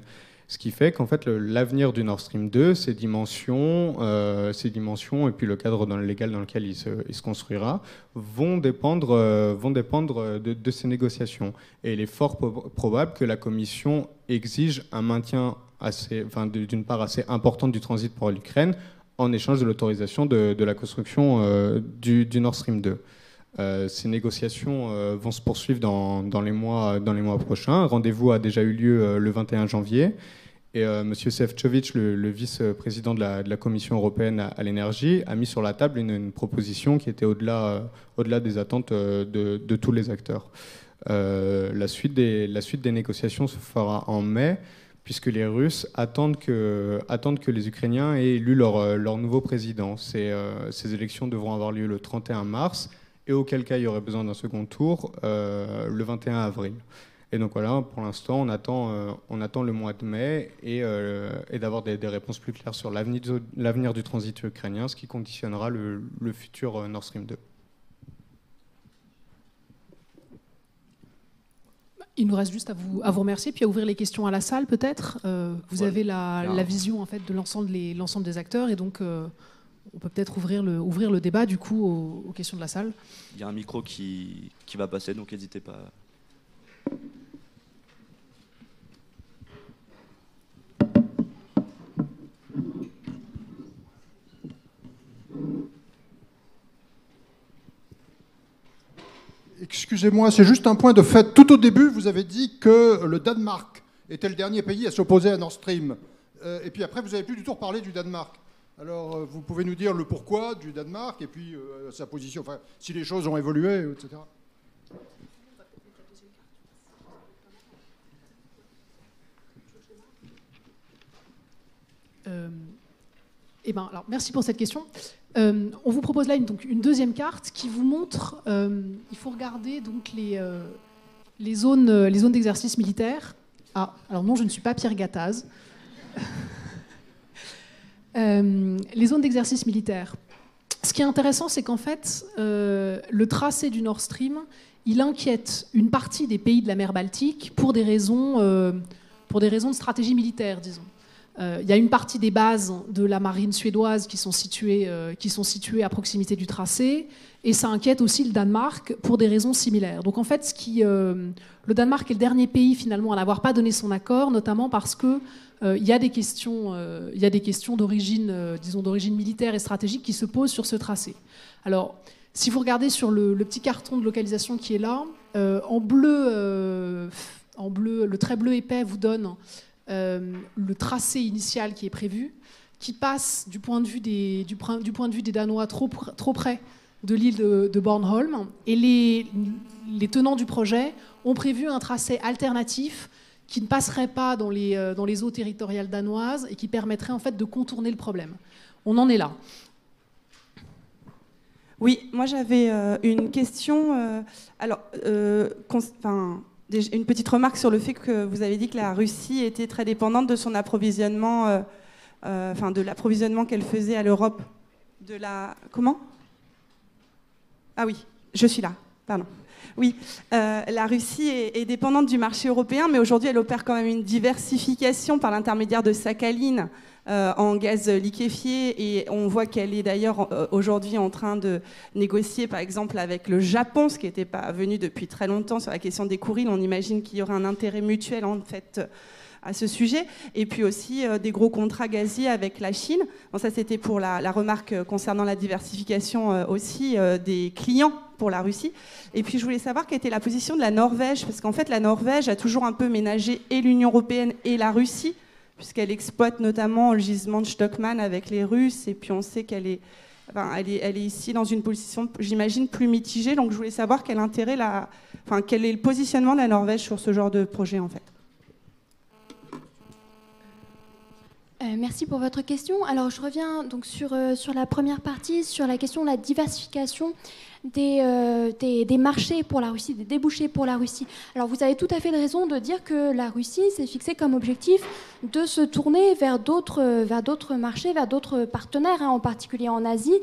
Ce qui fait qu'en fait, l'avenir du Nord Stream 2, ses dimensions et puis le cadre légal dans lequel il se construira vont dépendre de ces négociations. Et il est fort probable que la Commission exige un maintien d'une part assez importante du transit pour l'Ukraine en échange de l'autorisation de la construction du Nord Stream 2. Ces négociations vont se poursuivre dans les mois prochains. Un rendez-vous a déjà eu lieu le 21 janvier. Et M. Šefčovič, le vice-président de la Commission européenne à l'énergie, a mis sur la table une proposition qui était au-delà des attentes de tous les acteurs. La suite des négociations se fera en mai, puisque les Russes attendent que les Ukrainiens aient élu leur nouveau président. Ces élections devront avoir lieu le 31 mars, et auquel cas il y aurait besoin d'un second tour le 21 avril. Et donc voilà, pour l'instant, on attend le mois de mai et d'avoir des réponses plus claires sur l'avenir du transit ukrainien, ce qui conditionnera le futur Nord Stream 2. Il nous reste juste à vous remercier, puis à ouvrir les questions à la salle peut-être. Vous avez la vision en fait de l'ensemble des acteurs, et donc on peut peut-être ouvrir le débat du coup aux questions de la salle. Il y a un micro qui va passer, donc n'hésitez pas. Excusez-moi, c'est juste un point de fait. Tout au début, vous avez dit que le Danemark était le dernier pays à s'opposer à Nord Stream. Et puis après, vous n'avez plus du tout reparlé du Danemark. Alors, vous pouvez nous dire le pourquoi du Danemark et puis sa position, enfin, si les choses ont évolué, etc. Alors, merci pour cette question. On vous propose là une deuxième carte qui vous montre, il faut regarder donc les zones d'exercice militaire. Ah, alors non, je ne suis pas Pierre Gattaz. Les zones d'exercice militaire. Ce qui est intéressant, c'est qu'en fait, le tracé du Nord Stream, il inquiète une partie des pays de la mer Baltique pour des raisons de stratégie militaire, disons. Il y a une partie des bases de la marine suédoise qui sont situées à proximité du tracé, et ça inquiète aussi le Danemark pour des raisons similaires. Donc en fait, le Danemark est le dernier pays finalement à n'avoir pas donné son accord, notamment parce que il y a des questions d'origine, disons d'origine militaire et stratégique qui se posent sur ce tracé. Alors, si vous regardez sur le petit carton de localisation qui est là, en bleu, le trait bleu épais vous donne le tracé initial qui est prévu, qui passe du point de vue des Danois trop près de l'île de Bornholm, et les tenants du projet ont prévu un tracé alternatif qui ne passerait pas dans les eaux territoriales danoises et qui permettrait en fait de contourner le problème. On en est là. Oui, moi j'avais une question. Une petite remarque sur le fait que vous avez dit que la Russie était très dépendante de son approvisionnement, de l'approvisionnement qu'elle faisait à l'Europe. Comment ? Ah oui, je suis là, pardon. Oui, la Russie est dépendante du marché européen, mais aujourd'hui elle opère quand même une diversification par l'intermédiaire de Sakhalin en gaz liquéfié, et on voit qu'elle est d'ailleurs aujourd'hui en train de négocier par exemple avec le Japon, ce qui n'était pas venu depuis très longtemps sur la question des Kourils. On imagine qu'il y aura un intérêt mutuel en fait à ce sujet, et puis aussi des gros contrats gaziers avec la Chine. Bon, ça c'était pour la remarque concernant la diversification aussi des clients pour la Russie. Et puis je voulais savoir quelle était la position de la Norvège, parce qu'en fait la Norvège a toujours un peu ménagé et l'Union européenne et la Russie, puisqu'elle exploite notamment le gisement de Stockman avec les Russes, et puis on sait qu'elle est, elle est ici dans une position, j'imagine, plus mitigée. Donc je voulais savoir quel est le positionnement de la Norvège sur ce genre de projet en fait. Merci pour votre question. Alors, je reviens donc sur la première partie, sur la question de la diversification des marchés pour la Russie, des débouchés pour la Russie. Alors, vous avez tout à fait raison de dire que la Russie s'est fixée comme objectif de se tourner vers d'autres marchés, vers d'autres partenaires, en particulier en Asie,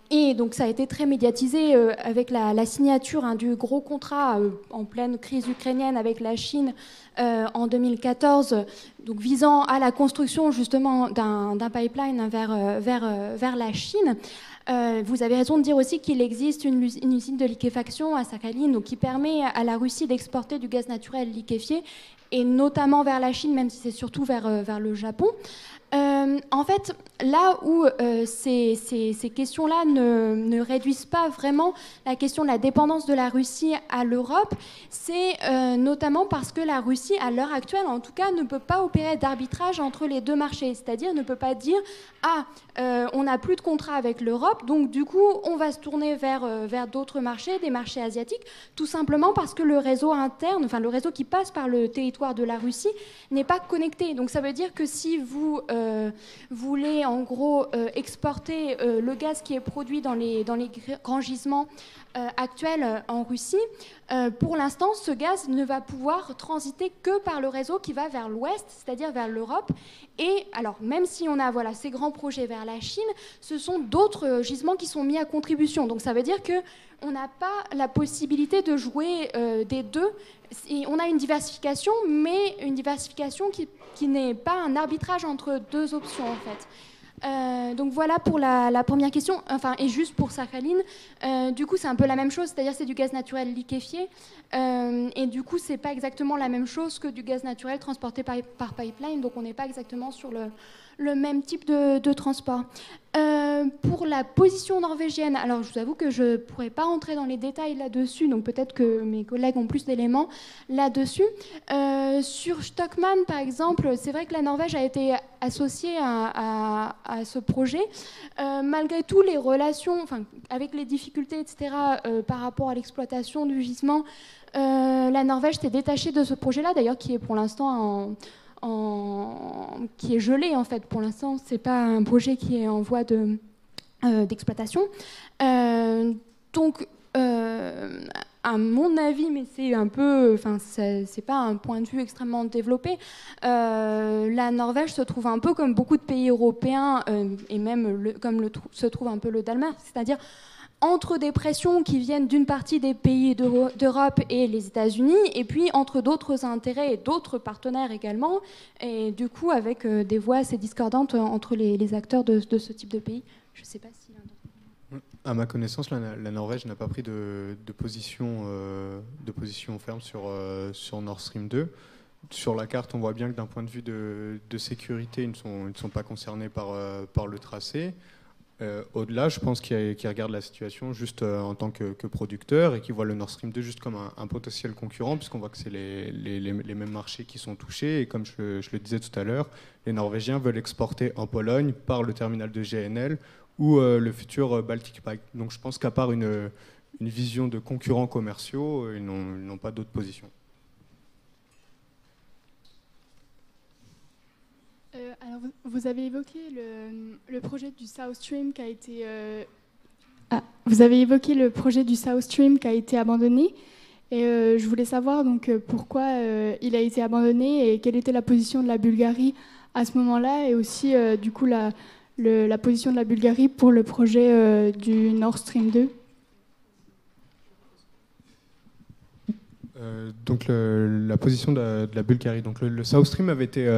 Et donc ça a été très médiatisé avec la signature du gros contrat en pleine crise ukrainienne avec la Chine en 2014, donc visant à la construction justement d'un pipeline vers la Chine. Vous avez raison de dire aussi qu'il existe une usine de liquéfaction à Sakhalin, donc qui permet à la Russie d'exporter du gaz naturel liquéfié, et notamment vers la Chine, même si c'est surtout vers le Japon. En fait, là où ces questions-là ne réduisent pas vraiment la question de la dépendance de la Russie à l'Europe, c'est notamment parce que la Russie, à l'heure actuelle en tout cas, ne peut pas opérer d'arbitrage entre les deux marchés, c'est-à-dire ne peut pas dire « Ah, on n'a plus de contrat avec l'Europe, donc du coup, on va se tourner vers d'autres marchés, des marchés asiatiques », tout simplement parce que le réseau interne, enfin le réseau qui passe par le territoire de la Russie, n'est pas connecté. Donc ça veut dire que si vous voulez en gros exporter le gaz qui est produit dans les grands gisements actuels en Russie, pour l'instant, ce gaz ne va pouvoir transiter que par le réseau qui va vers l'ouest, c'est-à-dire vers l'Europe. Et alors, même si on a ces grands projets vers la Chine, ce sont d'autres gisements qui sont mis à contribution. Donc ça veut dire qu'on n'a pas la possibilité de jouer des deux. Et on a une diversification, mais une diversification qui n'est pas un arbitrage entre deux options, en fait. Donc voilà pour la première question. Enfin, et juste pour Sakhalin, du coup c'est un peu la même chose, c'est-à-dire c'est du gaz naturel liquéfié, et du coup c'est pas exactement la même chose que du gaz naturel transporté par pipeline, donc on n'est pas exactement sur le même type de transport. Pour la position norvégienne, alors je vous avoue que je ne pourrais pas entrer dans les détails là-dessus, donc peut-être que mes collègues ont plus d'éléments là-dessus. Sur Stockman, par exemple, c'est vrai que la Norvège a été associée à ce projet. Malgré tout, les relations, avec les difficultés, etc., par rapport à l'exploitation du gisement, la Norvège s'est détachée de ce projet-là, d'ailleurs, qui est pour l'instant qui est gelé en fait. Pour l'instant, c'est pas un projet qui est en voie d'exploitation. Donc, à mon avis, mais c'est un peu, c'est pas un point de vue extrêmement développé. La Norvège se trouve un peu comme beaucoup de pays européens et même se trouve un peu le Danemark, c'est-à-dire entre des pressions qui viennent d'une partie des pays d'Europe et les États-Unis, et puis entre d'autres intérêts et d'autres partenaires également, et du coup avec des voix assez discordantes entre les acteurs de ce type de pays. Je ne sais pas si... À ma connaissance, la Norvège n'a pas pris de position ferme sur Nord Stream 2. Sur la carte, on voit bien que d'un point de vue de sécurité, ils ne sont pas concernés par le tracé. Au-delà, je pense qu'ils regardent la situation juste en tant que producteur et qu'ils voient le Nord Stream 2 juste comme un potentiel concurrent, puisqu'on voit que c'est les mêmes marchés qui sont touchés. Et comme je le disais tout à l'heure, les Norvégiens veulent exporter en Pologne par le terminal de GNL ou le futur Baltic Pipe. Donc je pense qu'à part une vision de concurrents commerciaux, ils n'ont pas d'autre position. Alors, vous avez évoqué le projet du South Stream qui a été abandonné. Et je voulais savoir donc pourquoi il a été abandonné et quelle était la position de la Bulgarie à ce moment-là, et aussi du coup la position de la Bulgarie pour le projet du Nord Stream 2. Donc la position de la Bulgarie. Donc le South Stream avait été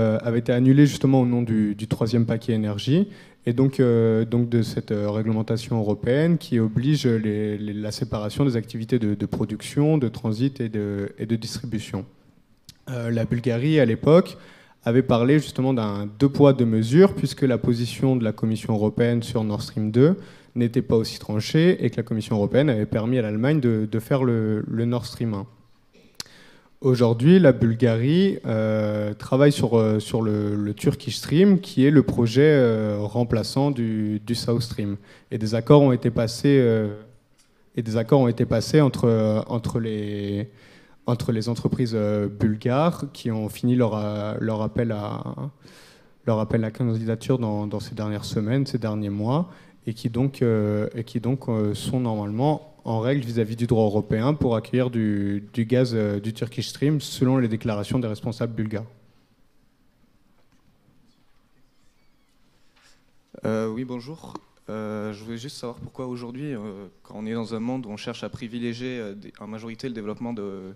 annulé justement au nom du troisième paquet énergie, et donc de cette réglementation européenne qui oblige la séparation des activités de production, de transit et de distribution. La Bulgarie à l'époque avait parlé justement d'un deux poids deux mesures, puisque la position de la Commission européenne sur Nord Stream 2 n'était pas aussi tranchée et que la Commission européenne avait permis à l'Allemagne de faire le Nord Stream 1. Aujourd'hui, la Bulgarie travaille sur le Turkish Stream, qui est le projet remplaçant du South Stream. Et des accords ont été passés, entre les entreprises bulgares qui ont fini leur appel à candidature dans ces dernières semaines, ces derniers mois, et qui donc sont normalement en règle vis-à-vis du droit européen pour accueillir du gaz du Turkish Stream selon les déclarations des responsables bulgares. Oui, bonjour. Je voulais juste savoir pourquoi aujourd'hui, quand on est dans un monde où on cherche à privilégier en majorité le développement de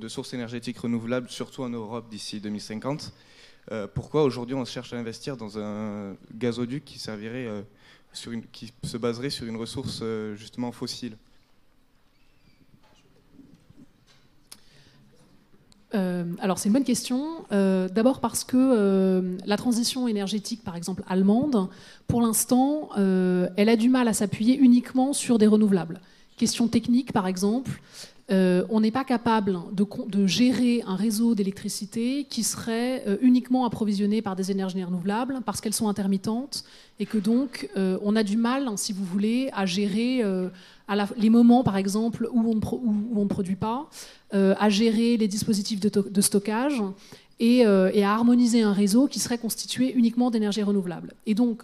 sources énergétiques renouvelables, surtout en Europe d'ici 2050, pourquoi aujourd'hui on cherche à investir dans un gazoduc qui se baserait sur une ressource justement fossile? Alors c'est une bonne question. D'abord parce que la transition énergétique, par exemple allemande, pour l'instant, elle a du mal à s'appuyer uniquement sur des renouvelables. Question technique, par exemple, on n'est pas capable de gérer un réseau d'électricité qui serait uniquement approvisionné par des énergies renouvelables parce qu'elles sont intermittentes et que donc on a du mal, si vous voulez, à gérer les moments, par exemple, où on ne produit pas, à gérer les dispositifs de stockage et à harmoniser un réseau qui serait constitué uniquement d'énergie renouvelable. Et donc,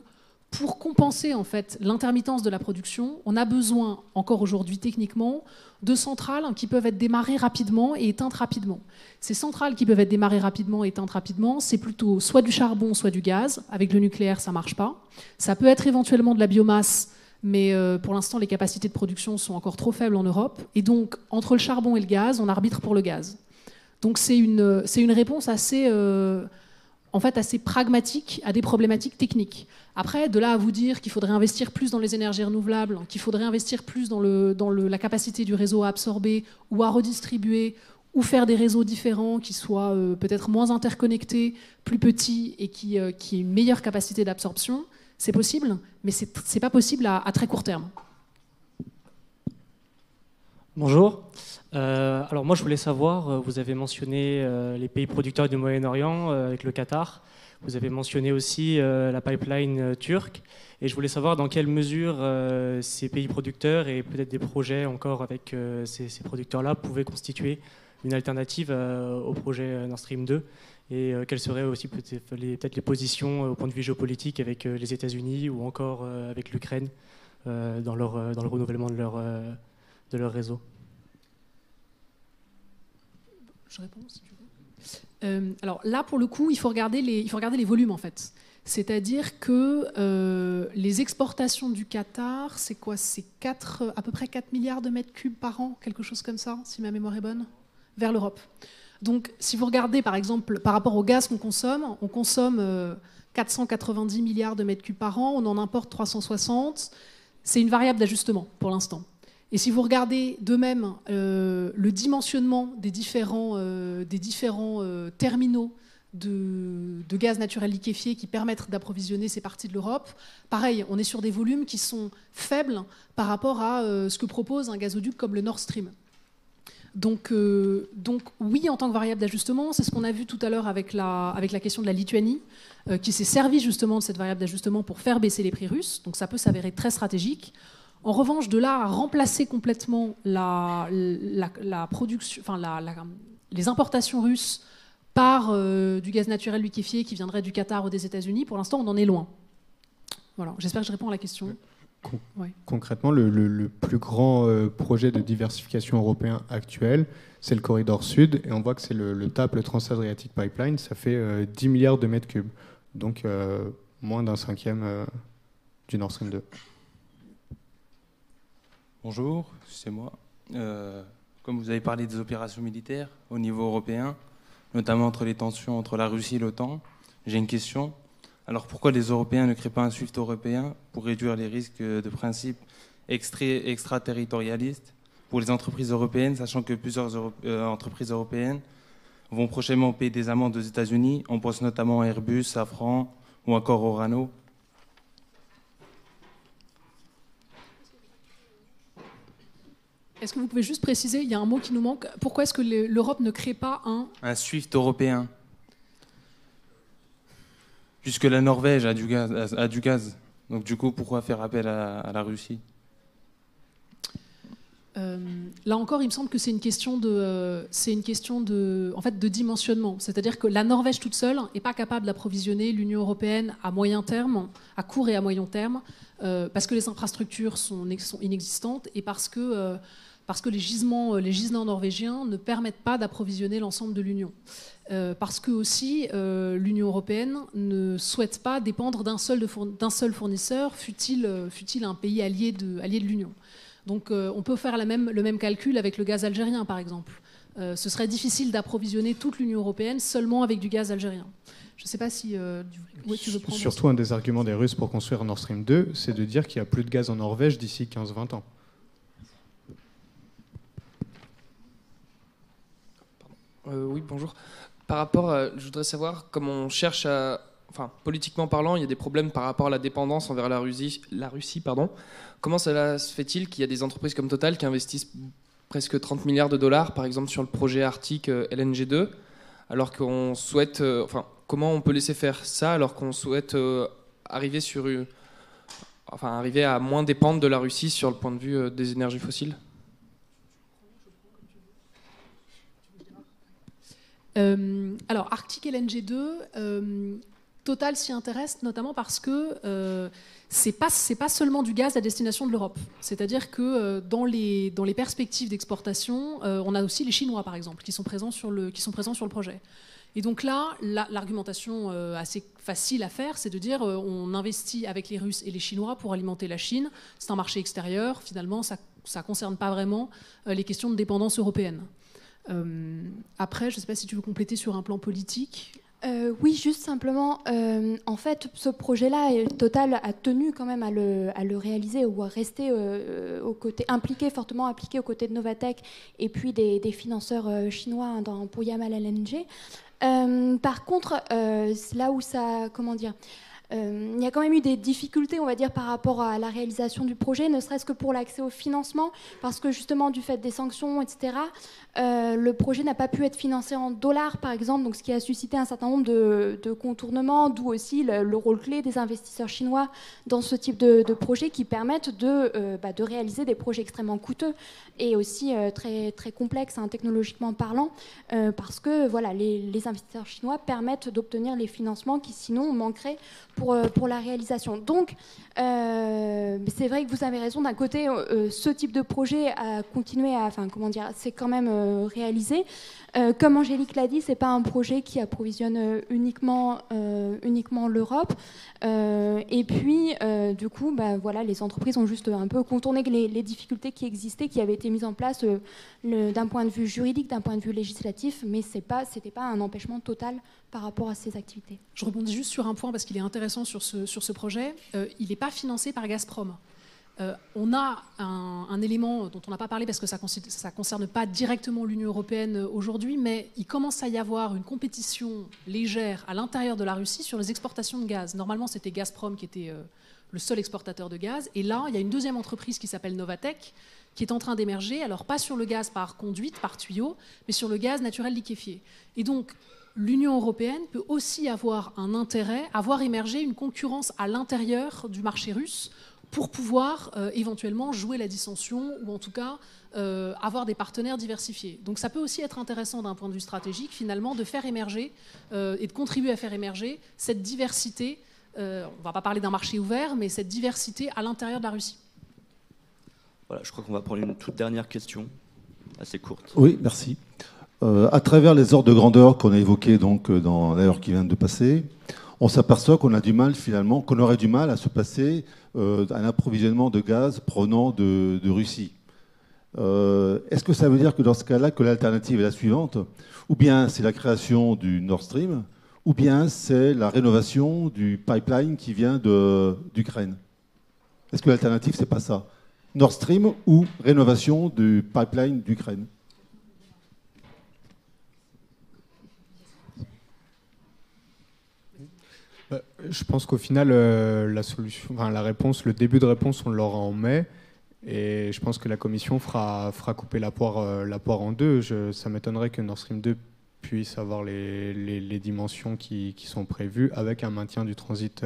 pour compenser en fait l'intermittence de la production, on a besoin, encore aujourd'hui techniquement, de centrales qui peuvent être démarrées rapidement et éteintes rapidement. Ces centrales qui peuvent être démarrées rapidement et éteintes rapidement, c'est plutôt soit du charbon, soit du gaz. Avec le nucléaire, ça ne marche pas. Ça peut être éventuellement de la biomasse, mais pour l'instant, les capacités de production sont encore trop faibles en Europe. Et donc, entre le charbon et le gaz, on arbitre pour le gaz. Donc c'est une réponse assez pragmatique à des problématiques techniques. Après, de là à vous dire qu'il faudrait investir plus dans les énergies renouvelables, qu'il faudrait investir plus dans la capacité du réseau à absorber ou à redistribuer, ou faire des réseaux différents qui soient peut-être moins interconnectés, plus petits et qui aient une meilleure capacité d'absorption, c'est possible, mais c'est pas possible à très court terme. Bonjour. Alors moi je voulais savoir, vous avez mentionné les pays producteurs du Moyen-Orient avec le Qatar, vous avez mentionné aussi la pipeline turque, et je voulais savoir dans quelle mesure ces pays producteurs et peut-être des projets encore avec ces producteurs-là pouvaient constituer une alternative au projet Nord Stream 2, et quelles seraient aussi peut-être les positions au point de vue géopolitique avec les États-Unis ou encore avec l'Ukraine dans le renouvellement de leur réseau. Je réponds si tu veux. Alors là, pour le coup, il faut regarder les volumes en fait. C'est-à-dire que les exportations du Qatar, c'est quoi? C'est à peu près 4 milliards de mètres cubes par an, quelque chose comme ça, si ma mémoire est bonne, vers l'Europe. Donc si vous regardez par exemple par rapport au gaz qu'on consomme, on consomme 490 milliards de mètres cubes par an, on en importe 360. C'est une variable d'ajustement pour l'instant. Et si vous regardez de même le dimensionnement des différents terminaux de gaz naturel liquéfié qui permettent d'approvisionner ces parties de l'Europe, pareil, on est sur des volumes qui sont faibles par rapport à ce que propose un gazoduc comme le Nord Stream. Donc oui, en tant que variable d'ajustement, c'est ce qu'on a vu tout à l'heure avec la question de la Lituanie, qui s'est servi justement de cette variable d'ajustement pour faire baisser les prix russes. Donc ça peut s'avérer très stratégique. En revanche, de là à remplacer complètement la production, les importations russes par du gaz naturel liquéfié qui viendrait du Qatar ou des États-Unis, pour l'instant, on en est loin. Voilà. J'espère que je réponds à la question. Ouais. Concrètement, le plus grand projet de diversification européen actuel, c'est le corridor sud, et on voit que c'est le TAP, le Trans-Adriatic Pipeline, ça fait 10 milliards de mètres cubes, donc moins d'un cinquième du Nord Stream 2. Bonjour, c'est moi. Comme vous avez parlé des opérations militaires au niveau européen, notamment entre les tensions entre la Russie et l'OTAN, j'ai une question. Alors pourquoi les Européens ne créent pas un SWIFT européen pour réduire les risques de principes extraterritorialistes pour les entreprises européennes, sachant que plusieurs entreprises européennes vont prochainement payer des amendes aux États-Unis? On pense notamment à Airbus, Safran ou encore Orano. Est-ce que vous pouvez juste préciser, il y a un mot qui nous manque, pourquoi est-ce que l'Europe ne crée pas un SWIFT européen? Puisque la Norvège a du gaz. Donc du coup, pourquoi faire appel à la Russie? Là encore, il me semble que c'est une question de dimensionnement. C'est-à-dire que la Norvège toute seule n'est pas capable d'approvisionner l'Union européenne à moyen terme, à court et à moyen terme, parce que les infrastructures sont inexistantes et parce que parce que les gisements norvégiens ne permettent pas d'approvisionner l'ensemble de l'Union. Parce que aussi, l'Union européenne ne souhaite pas dépendre d'un seul fournisseur, fût-il un pays allié de l'Union. Donc on peut faire le même calcul avec le gaz algérien, par exemple. Ce serait difficile d'approvisionner toute l'Union européenne seulement avec du gaz algérien. Je ne sais pas si tu veux prendre... Surtout, un des arguments des Russes pour construire Nord Stream 2, c'est de dire qu'il n'y a plus de gaz en Norvège d'ici 15-20 ans. Oui, bonjour. Par rapport je voudrais savoir comment on cherche à... Enfin, politiquement parlant, il y a des problèmes par rapport à la dépendance envers la Russie. Comment cela se fait-il qu'il y a des entreprises comme Total qui investissent presque 30 milliards de dollars, par exemple, sur le projet Arctic LNG 2, alors qu'on souhaite... comment on peut laisser faire ça alors qu'on souhaite arriver à moins dépendre de la Russie sur le point de vue des énergies fossiles? Alors, Arctic LNG 2, Total s'y intéresse notamment parce que c'est pas seulement du gaz à destination de l'Europe. C'est-à-dire que dans les perspectives d'exportation, on a aussi les Chinois, par exemple, qui sont présents sur le projet. Et donc là, l'argumentation assez facile à faire, c'est de dire on investit avec les Russes et les Chinois pour alimenter la Chine. C'est un marché extérieur. Finalement, ça ne concerne pas vraiment les questions de dépendance européenne. Après, je ne sais pas si tu veux compléter sur un plan politique. Oui, juste simplement, en fait, ce projet-là, Total a tenu quand même à le réaliser ou à rester fortement impliqué aux côtés de Novatek et puis des financeurs chinois pour Yamal LNG. Par contre, là où ça, il y a quand même eu des difficultés, on va dire, par rapport à la réalisation du projet, ne serait-ce que pour l'accès au financement, parce que justement, du fait des sanctions, etc., le projet n'a pas pu être financé en dollars, par exemple, donc ce qui a suscité un certain nombre de contournements, d'où aussi le rôle clé des investisseurs chinois dans ce type de projet qui permettent de réaliser des projets extrêmement coûteux et aussi très, très complexes, technologiquement parlant, parce que voilà, les investisseurs chinois permettent d'obtenir les financements qui sinon manqueraient pour la réalisation. Donc, c'est vrai que vous avez raison. D'un côté, ce type de projet a continué c'est quand même réalisé. Comme Angélique l'a dit, c'est pas un projet qui approvisionne uniquement l'Europe. Et puis, du coup, les entreprises ont juste un peu contourné les difficultés qui existaient, qui avaient été mises en place d'un point de vue juridique, d'un point de vue législatif, mais c'était pas un empêchement total par rapport à ces activités. Je rebondis juste sur un point parce qu'il est intéressant sur ce projet. Il n'est pas financé par Gazprom. On a un élément dont on n'a pas parlé parce que ça ne concerne pas directement l'Union européenne aujourd'hui, mais il commence à y avoir une compétition légère à l'intérieur de la Russie sur les exportations de gaz. Normalement, c'était Gazprom qui était le seul exportateur de gaz. Et là, il y a une deuxième entreprise qui s'appelle Novatek qui est en train d'émerger, alors pas sur le gaz par conduite, par tuyau, mais sur le gaz naturel liquéfié. Et donc, l'Union européenne peut aussi avoir un intérêt à voir émerger une concurrence à l'intérieur du marché russe pour pouvoir éventuellement jouer la dissension ou en tout cas avoir des partenaires diversifiés. Donc ça peut aussi être intéressant d'un point de vue stratégique finalement de faire émerger et de contribuer à faire émerger cette diversité, on ne va pas parler d'un marché ouvert, mais cette diversité à l'intérieur de la Russie. Voilà, je crois qu'on va prendre une toute dernière question, assez courte. Oui, merci. À travers les ordres de grandeur qu'on a évoqués donc, dans l'heure qui vient de passer, on s'aperçoit qu'on a du mal finalement, qu'on aurait du mal à se passer un approvisionnement de gaz provenant de Russie. Est-ce que ça veut dire que dans ce cas-là, que l'alternative est la suivante, ou bien c'est la création du Nord Stream, ou bien c'est la rénovation du pipeline qui vient d'Ukraine? Est-ce que l'alternative, c'est pas ça? Nord Stream ou rénovation du pipeline d'Ukraine? Je pense qu'au final, la réponse, le début de réponse, on l'aura en mai. Et je pense que la Commission fera couper la poire en deux. Ça m'étonnerait que Nord Stream 2 puisse avoir les dimensions qui sont prévues avec un maintien du transit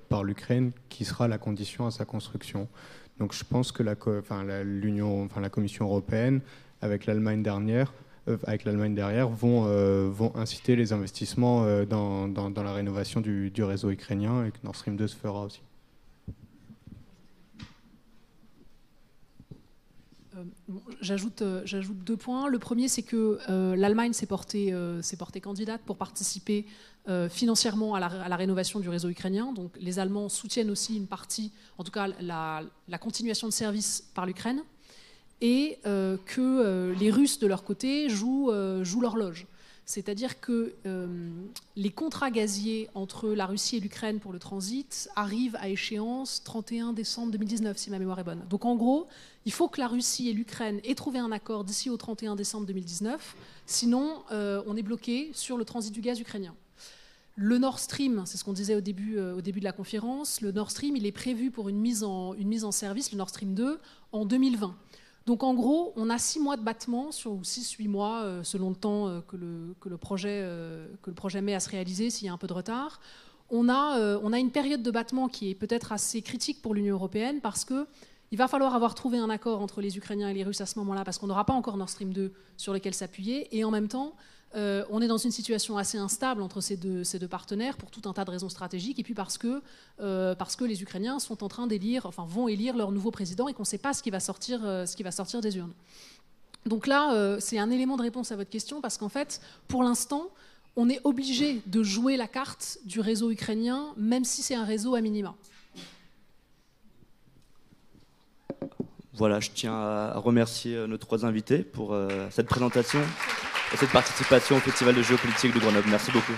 par l'Ukraine qui sera la condition à sa construction. Donc je pense que la Commission européenne, avec l'Allemagne derrière, vont inciter les investissements dans la rénovation du réseau ukrainien et que Nord Stream 2 se fera aussi. J'ajoute 2 points. Le premier, c'est que l'Allemagne s'est portée candidate pour participer financièrement à la rénovation du réseau ukrainien. Donc les Allemands soutiennent aussi une partie, en tout cas la continuation de service par l'Ukraine, et que les Russes, de leur côté, jouent l'horloge. C'est-à-dire que les contrats gaziers entre la Russie et l'Ukraine pour le transit arrivent à échéance 31 décembre 2019, si ma mémoire est bonne. Donc en gros, il faut que la Russie et l'Ukraine aient trouvé un accord d'ici au 31 décembre 2019, sinon on est bloqué sur le transit du gaz ukrainien. Le Nord Stream, c'est ce qu'on disait au début de la conférence, le Nord Stream, il est prévu pour une mise en service, le Nord Stream 2, en 2020. Donc en gros, on a 6 mois de battement, ou 6-8 mois, selon le temps que le projet met à se réaliser, s'il y a un peu de retard. On a une période de battement qui est peut-être assez critique pour l'Union européenne, parce qu'il va falloir avoir trouvé un accord entre les Ukrainiens et les Russes à ce moment-là, parce qu'on n'aura pas encore Nord Stream 2 sur lequel s'appuyer, et en même temps, on est dans une situation assez instable entre ces deux partenaires pour tout un tas de raisons stratégiques, et puis parce que les Ukrainiens sont en train vont élire leur nouveau président et qu'on ne sait pas ce qui va sortir des urnes. Donc là, c'est un élément de réponse à votre question, parce qu'en fait, pour l'instant, on est obligé de jouer la carte du réseau ukrainien, même si c'est un réseau à minima. Voilà, je tiens à remercier nos 3 invités pour cette présentation et cette participation au Festival de géopolitique de Grenoble. Merci beaucoup.